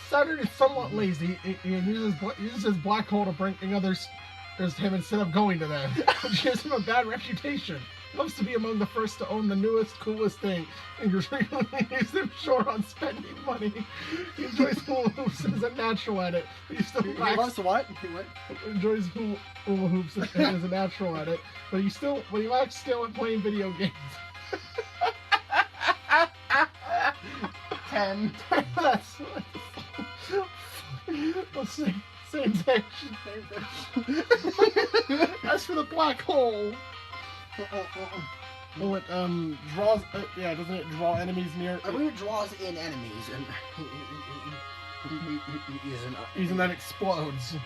Saturn is somewhat lazy and uses his black hole to bring others to him instead of going to them, which gives him a bad reputation. Loves to be among the first to own the newest, coolest thing, and frequently leaves him short on spending money. He enjoys hula hoops and is a natural at it. But he still lacks. What? Enjoys hula hoops and is a natural at it, but he lacks skill in playing video games. 10. That's same section. As for the black hole. Oh, it draws. Doesn't it draw enemies near? I believe it draws in enemies, and and then explodes. It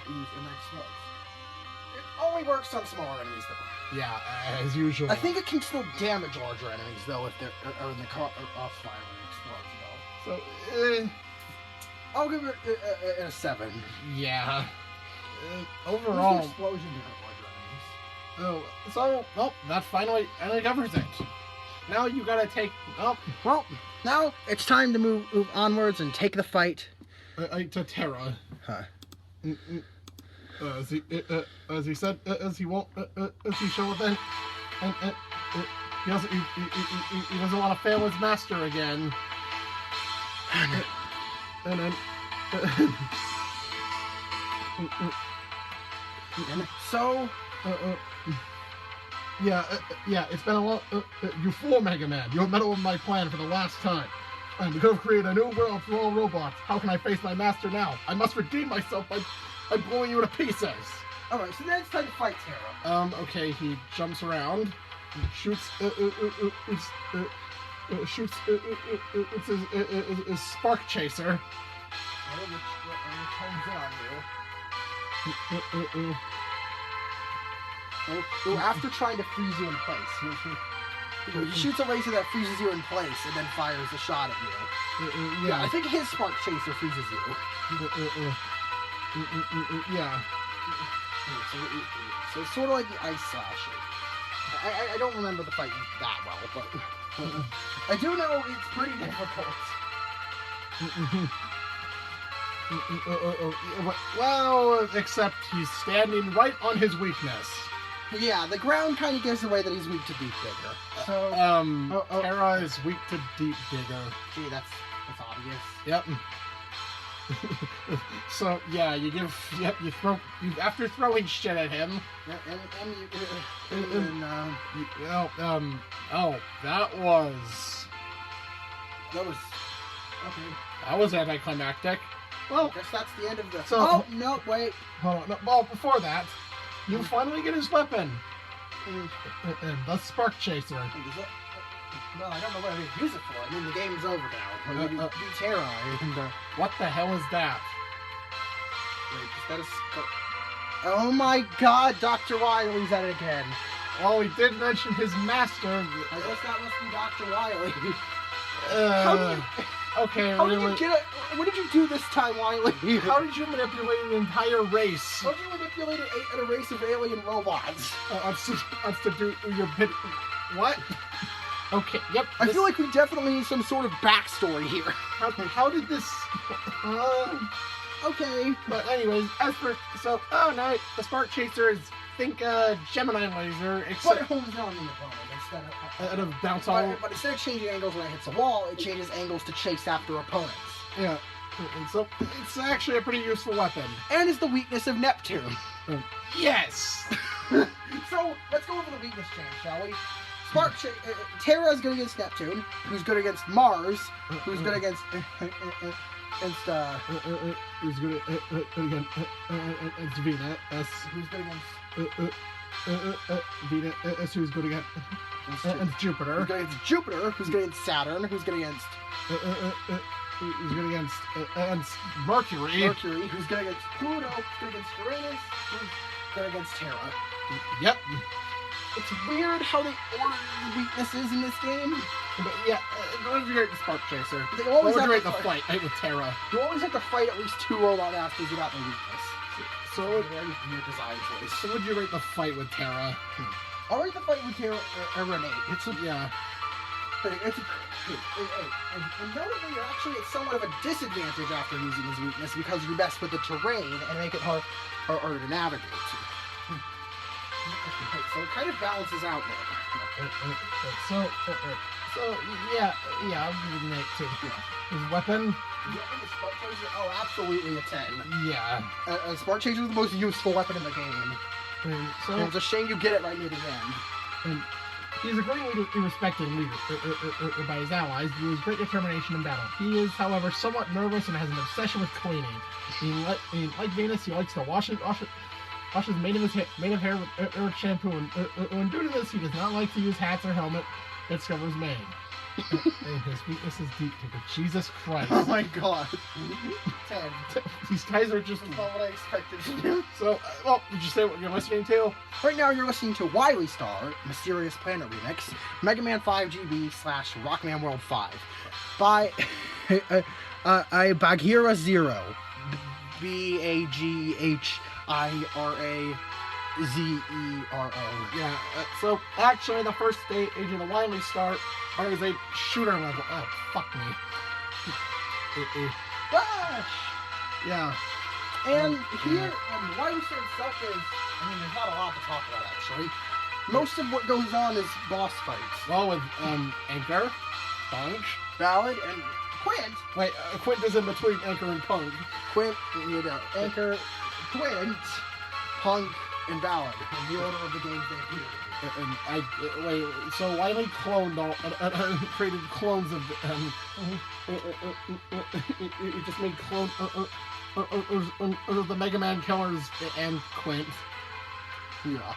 only works on smaller enemies, though. Yeah, as usual. I think it can still damage larger enemies, though, if they're in the crossfire when it explodes, though. So, I'll give it a 7. Yeah. Overall. Explosion That finally covers it. Now you gotta take. Well, now it's time to move onwards and take the fight to Terra. Huh. As he said, as he won't, as he showed then, and he doesn't want to fail his master again. And then. And so. It's been a long. You fool, Mega Man. You have meddled with my plan for the last time. And we could have created a new world for all robots. How can I face my master now? I must redeem myself by blowing you to pieces. Alright, so then it's time to fight Terra. Okay, he jumps around, shoots his spark chaser. Which turns on you. After trying to freeze you in place. He shoots a laser that freezes you in place and then fires a shot at you. I think his spark chaser freezes you. So it's sort of like the Ice Slasher. I don't remember the fight that well, but I do know it's pretty difficult. Well, except he's standing right on his weakness. Yeah, the ground kind of gives away that he's weak to Deep Digger. So, Terra is weak to Deep Digger. Gee, that's obvious. Yep. So yeah, you throw after throwing shit at him. That was okay. That was anticlimactic. I Well, guess that's the end of the. So- Oh no! Wait. hold on. No, well, before that, you finally get his weapon, the Spark Chaser. Well, I don't know what I use it for. I mean, the game's over now. You do Terra and What the hell is that? wait, is that a oh my God! Dr. Wily's at it again. Well, he did mention his master. I guess that must be Dr. Wily. Okay, How did really. you get it? What did you do this time, Wily? How did you manipulate an entire race? How did you manipulate a race of alien robots? To do your bit. What? Okay. Yep. I feel like we definitely need some sort of backstory here. How did this? Okay. But anyways, as for no, the Spark Chaser is think Gemini laser, But it except homes in on the opponent instead of bounce all. but instead of changing angles when it hits a wall, it changes angles to chase after opponents. Yeah. And so it's actually a pretty useful weapon. And is the weakness of Neptune. Yes. So let's go over the weakness change, shall we? Terra is good against Neptune, who's good against Mars, who's good against Who's good against Venus? who's good against Venus, who's good against and Jupiter. who's good against Jupiter, who's good against Saturn, who's good against Who's good against Mercury. Mercury, who's good against Pluto, who's good against Uranus, who's good against Terra. Yep. It's weird how they order the weaknesses in this game. But yeah, what would you rate the Spark Chaser? They What always would have you rate to the fight with Terra? You always have to fight at least 2 robot masters without the weakness. So, It's a very weird design choice. so would you rate the fight with Terra? I'll rate the fight with Terra Renee. It's yeah. And notably, you're actually at somewhat of a disadvantage after using his weakness because you mess with the terrain and make it harder to navigate. So it kind of balances out there. So yeah, I'll give it an 8 too. His weapon, Oh, absolutely a 10. yeah. Spark Chaser is the most useful weapon in the game. And And so it's a shame you get it right near the end. and he's a greatly respected leader by his allies due to his great determination in battle. He is, however, somewhat nervous and has an obsession with cleaning. Like Venus, he likes to wash his mane of hair with shampoo, and due to this, he does not like to use hats or helmet that covers mane. And his weakness is deep too. Jesus Christ! Oh my god. 10. These guys are just. That's not what I expected to do. So, well, did you say what you're listening to? Right now, you're listening to Wily Star, Mysterious Planet Remix, Mega Man 5 GB / Rockman World 5 by Bagheera Zero. BAGHIRAZERO. Yeah. So actually, the first stage of the Wily Star is a shooter level. Oh, fuck me. Gosh! Yeah. And here, Wily Star itself is, there's not a lot to talk about actually. Most of what goes on is boss fights. Well, with Anchor, Punk. Ballad and Quint. Wait, Quint is in between Anchor and Punk. Anchor, Quint, Punk, and Ballad in the order of the games they appear in. Wait. So Wily cloned created clones of It just made clone of the Mega Man killers and Quint. Yeah.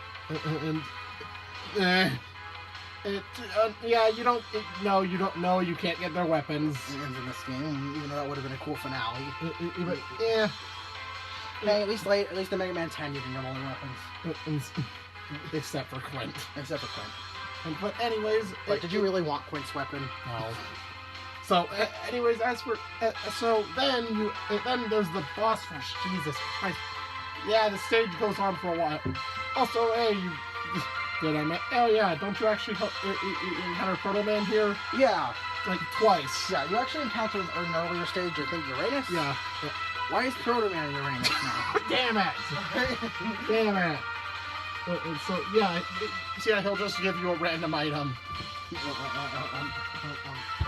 Yeah, you don't know, you can't get their weapons. It ends in this game, even though that would have been a cool finale. But, yeah. Hey, at least the Mega Man 10 you can get all the weapons. Except for Quint. Except for Quint. But anyways... But did you really want Quint's weapon? No. So, anyways, as for... so, then there's the boss rush. Jesus Christ. Yeah, the stage goes on for a while. Also, hey, you... Did I... Oh, yeah, don't you actually encounter Proto Man here? Yeah. Like, twice. Yeah, you actually encountered an earlier stage, I think, Uranus? Yeah. Why is Proto Man in Uranus now? Damn it! Damn it! So, yeah, see, he'll just give you a random item.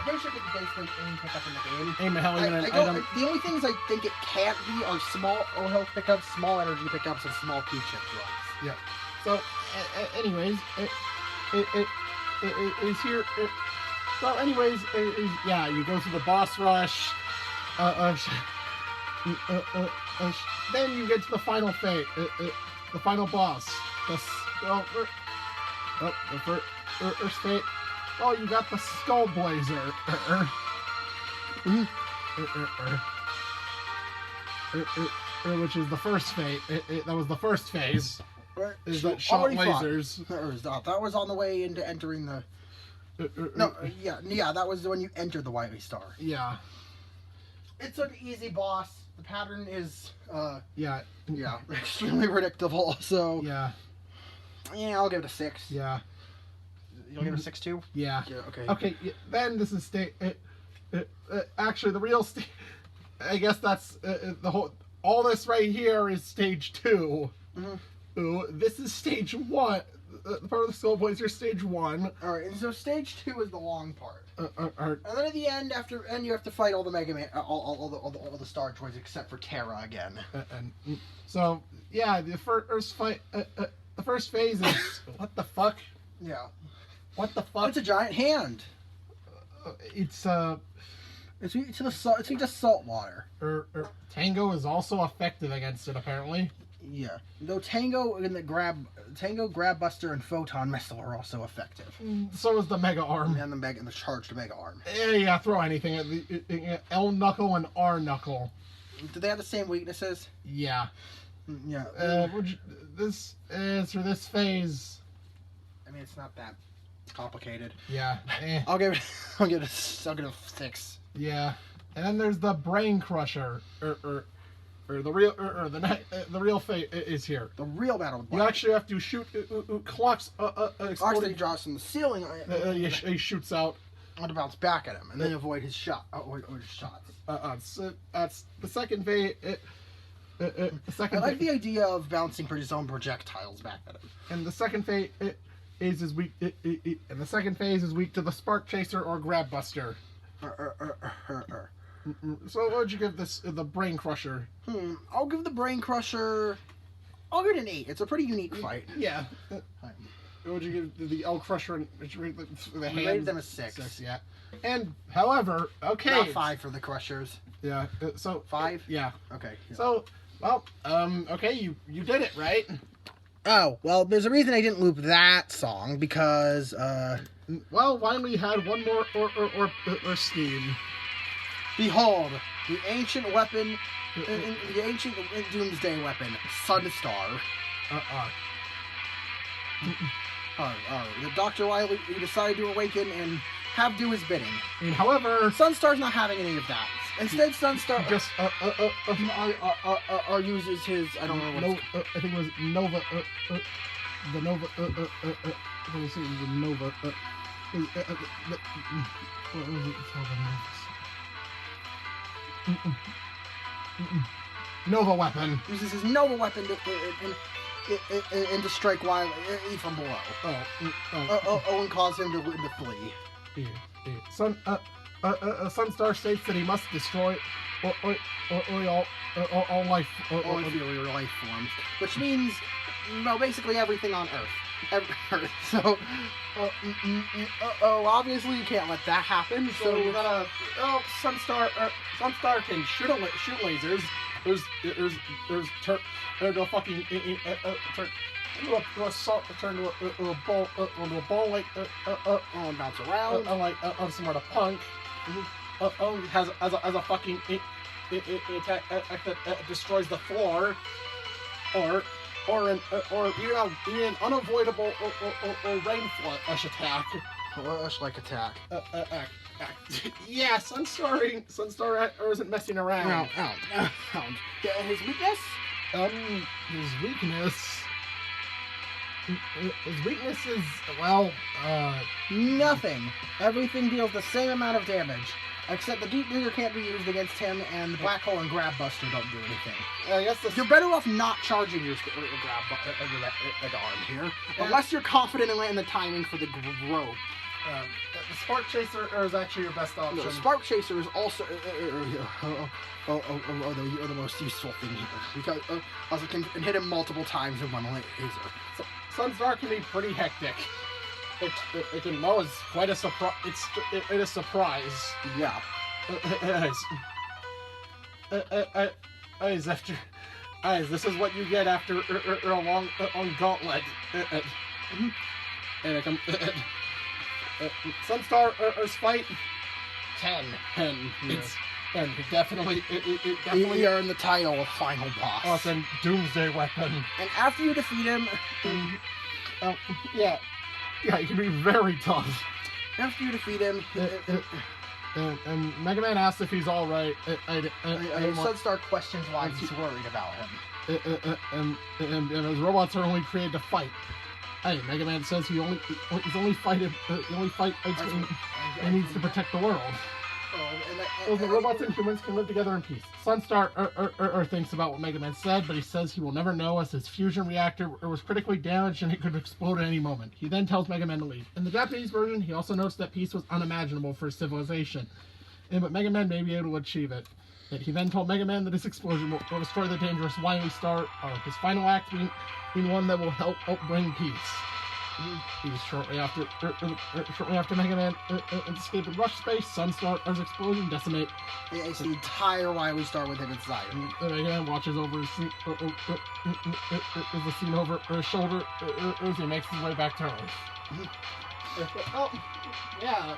But pretty sure it could basically any pickup in the game. Aim hell, even an I don't, item. the only things I think it can't be are small O health pickups, small energy pickups, and small Q chip drops. So, anyways, it is here. So, anyways, yeah, you go through the boss rush. Then you get to the final fate, the final boss. The first fate. Oh, you got the Skull Blazer. Which is the first fate. That was the first phase. Is that shot Already lasers? That was on the way into entering the. No, yeah, that was when you entered the Wily Star. Yeah. It's an easy boss. The pattern is, Yeah. extremely predictable. So Yeah. Yeah, I'll give it a 6. Yeah. You'll give it a 6 too? Yeah. Yeah. Okay. Okay. Then this is actually the real stage. I guess that's the whole. All this right here is stage 2. Mm-hmm. Ooh, this is stage 1. The part of the Skull Blazer stage 1. All right. And so stage 2 is the long part. And And then at the end, you have to fight all the Mega Man, all the Star Droids except for Terra again. So yeah, the first fight, the first phase is what the fuck? Yeah. What the fuck? It's a giant hand. It's It's just salt water. Tango is also effective against it apparently. Yeah. Though Tango and Grab Buster, and Photon Missile are also effective. So is the Mega Arm. And the charged Mega Arm. Yeah, throw anything at the L Knuckle and R Knuckle. Do they have the same weaknesses? Yeah. Yeah. This is for this phase. I mean, it's not that complicated. Yeah. I'll give it a 6. Yeah. And then there's the Brain Crusher, or the real fate is here. The real battle. You actually have to shoot clocks exploding. Actually, drops from the ceiling. He shoots out. To bounce back at him and then avoid his shot or his shots. That's the second phase. The second. I like the idea of bouncing his own projectiles back at him. And the second phase is weak. And the second phase is weak to the Spark Chaser or Grab Buster. So what would you give this the Brain Crusher? I'll give the Brain Crusher. I'll give it an 8. It's a pretty unique fight. Yeah. What would you give the L Crusher and the hand? Rated them a 6. Yeah. And however, okay. Not 5 for the Crushers. Yeah. So 5. Yeah. Okay. Yeah. So, well, okay, you did it right. Oh well, there's a reason I didn't loop that song because Well, why don't we had one more or scheme? behold, the ancient weapon, the ancient Doomsday weapon, Sunstar. The Dr. Wily, he decided to awaken and do his bidding. And however, Sunstar's not having any of that. Instead, Sunstar just uses his, I don't know what it's I think it was Nova. The Nova. Let me see. The Nova. What was it called? Nova weapon. uses his Nova weapon to strike Wily from below. And cause him to flee. Sunstar states that he must destroy all life. All inferior life forms, which means, well, basically everything on Earth. So, obviously you can't let that happen. So we're gonna. Sunstar can shoot lasers. There's turn to a fucking turn to a ball like bounce around. Like somewhere to punk. Has a fucking attack that destroys the floor, or even an unavoidable or rain flush attack. Like attack. Yeah, Sunstar isn't messing around. His weakness? His weakness is, well, nothing. Everything deals the same amount of damage. Except the Deep Digger can't be used against him, and the Black Hole and Grab Buster don't do anything. I guess you're better off not charging your arm here, unless you're confident in the timing for the growth. The Spark Chaser is actually your best option. No, Spark Chaser is also the most useful thing here because also can hit him multiple times in one laser. So, Sunstar can be pretty hectic. It can know it's quite a surprise. It is surprise. Yeah. This is what you get after a long gauntlet. And it can. Sunstar's fight 10. It's and it definitely. It definitely. You earn the title of final boss. Awesome Doomsday Weapon. And after you defeat him, yeah, he can be very tough. After you defeat him, and Mega Man asks if he's all right. Sunstar questions why he's worried about him. And his robots are only created to fight. Hey, Mega Man says he's only fighting. He needs to protect the world. So the robots and humans can live together in peace. Sunstar thinks about what Mega Man said, but he says he will never know as his fusion reactor was critically damaged and it could explode at any moment. He then tells Mega Man to leave. In the Japanese version, he also notes that peace was unimaginable for civilization, but Mega Man may be able to achieve it. He then told Mega Man that his explosion will destroy the dangerous Wily Star, his final act being one that will help bring peace. Shortly after Mega Man escaped in rush space, Sunstar's explosion decimate. It's the entire Wily Star with him inside. Mega Man watches over his scene over his shoulder as he makes his way back to Earth. Yeah.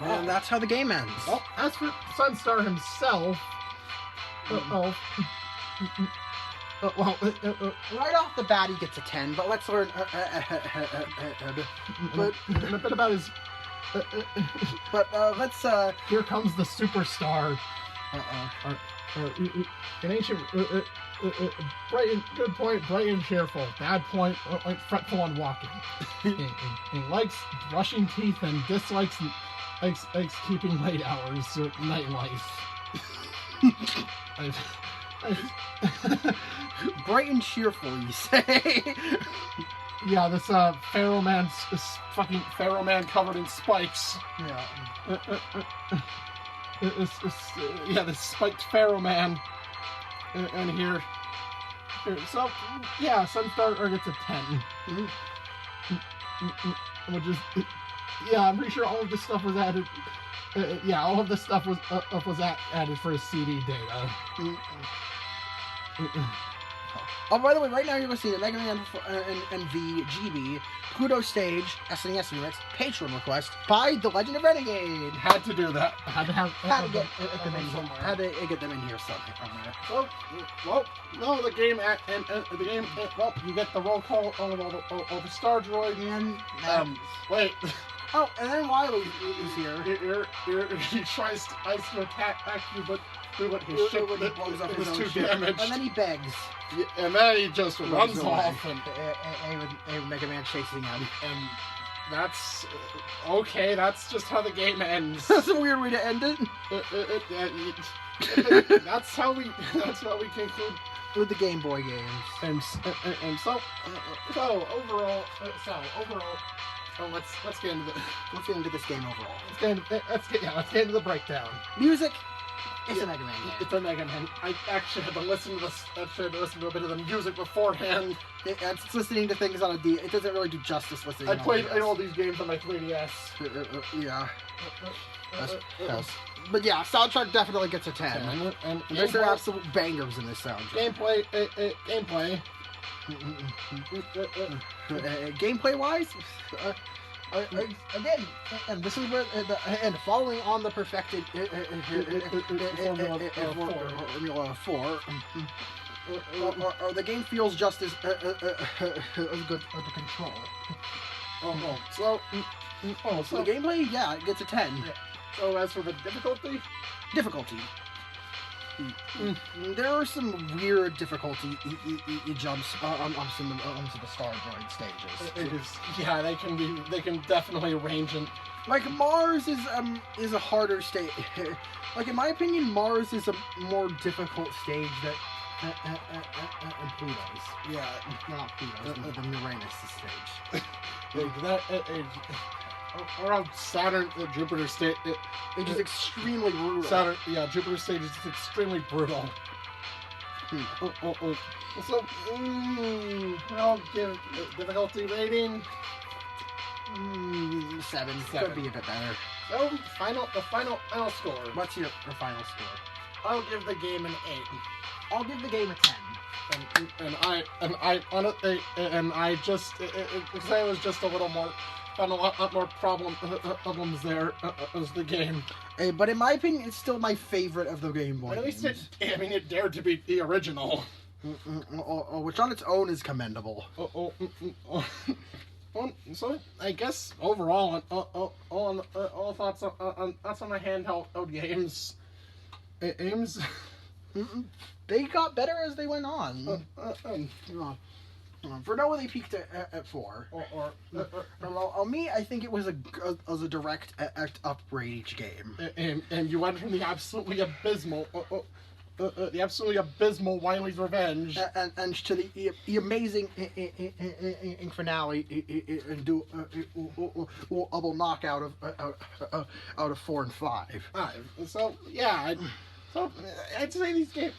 And that's how the game ends. Well, as for Sunstar himself, right off the bat he gets a 10, but let's learn but a bit about his let's here comes the superstar. An ancient bright and good point, bright and cheerful. Bad point, fretful and walking. He likes brushing teeth and dislikes likes keeping late hours, nightlife. Bright and cheerful, you say? Yeah, this Pharaoh Man, this fucking Pharaoh Man covered in spikes. Yeah. This spiked Pharaoh Man. And here. So, yeah, Sunstar gets a 10. Which is, yeah, I'm pretty sure all of this stuff was added. All of this stuff was added for his CD data. Oh, by the way, right now you're listening to Mega Man and VGB Pluto Stage SNES Remix Patreon request by The Legend of Renegade. Had to do that. Had to get them in somewhere. Had to get them in here somewhere. Well, no, the game you get the roll call of the Star Droid and wait. Oh, and then Wily is here. He tries to attack you, but his ship blows up is too damaged. And then he begs. Yeah, and then he just runs off. And Mega Man chasing him. And that's okay. That's just how the game ends. That's a weird way to end it. That's how we conclude with the Game Boy games. And so overall. Let's get into this game overall. Let's get into the breakdown. Music. It's a Mega Man game. It's a Mega Man. I actually had to listen to a bit of the music beforehand. It's listening to things on a D. It doesn't really do justice listening. I played all these games on my 3DS. Yeah. But yeah, soundtrack definitely gets a 10. And there's absolute bangers in this soundtrack. Gameplay. Gameplay wise, again, and this is where following on the perfected Formula 4, the game feels just as good under control. So the gameplay, yeah, it gets a 10. Yeah. So as for the difficulty. There are some weird difficulty jumps onto the Star Droid stages. It is, yeah, they can definitely range in. Like Mars is a harder stage. Like in my opinion, Mars is a more difficult stage than Pluto's. Yeah, not Pluto's, the Uranus stage. around Saturn, Jupiter stage. It's just extremely brutal. Saturn, yeah, Jupiter stage is just extremely brutal. So, I'll give difficulty rating 7. Seven. Could be a bit better. So, the final score. What's your final score? I'll give the game an 8. I'll give the game a 10. And I just because I was just a little more found a lot more problems there as the game. But in my opinion, it's still my favorite of the Game Boy But at least games. it dared to be the original. Which on its own is commendable. So I guess overall, all thoughts on the handheld games. Games. They got better as they went on. For Noah, they peaked at 4. Me, I think it was a direct upgrade each game. And you went from the absolutely abysmal. The absolutely abysmal Wily's Revenge, and to the amazing finale, double knockout out of 4 and 5. So yeah, I'd say these games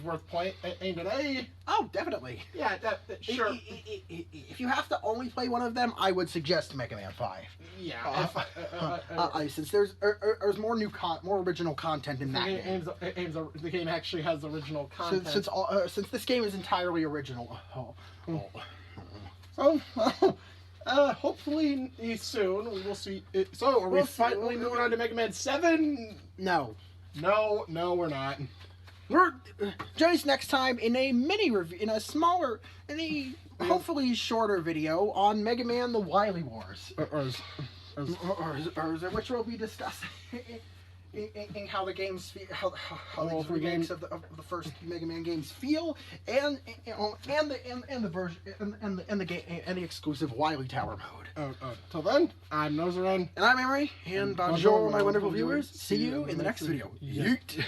worth playing today. Oh, definitely. Yeah, sure. If you have to only play one of them, I would suggest Mega Man 5. Yeah. Since there's more more original content in that game. The game actually has original content. Since this game is entirely original. So, hopefully soon we will see. So, are we finally moving on to Mega Man 7? No. No, we're not. Join us next time in a mini review, hopefully shorter video on Mega Man: The Wily Wars, which will be discussing how the games feel, how the remakes of the first Mega Man games feel, and the version and the exclusive Wily Tower mode. Till then, I'm Nozaran. And I'm Emery, and bonjour, my wonderful viewers. See you in the next video. Yeet!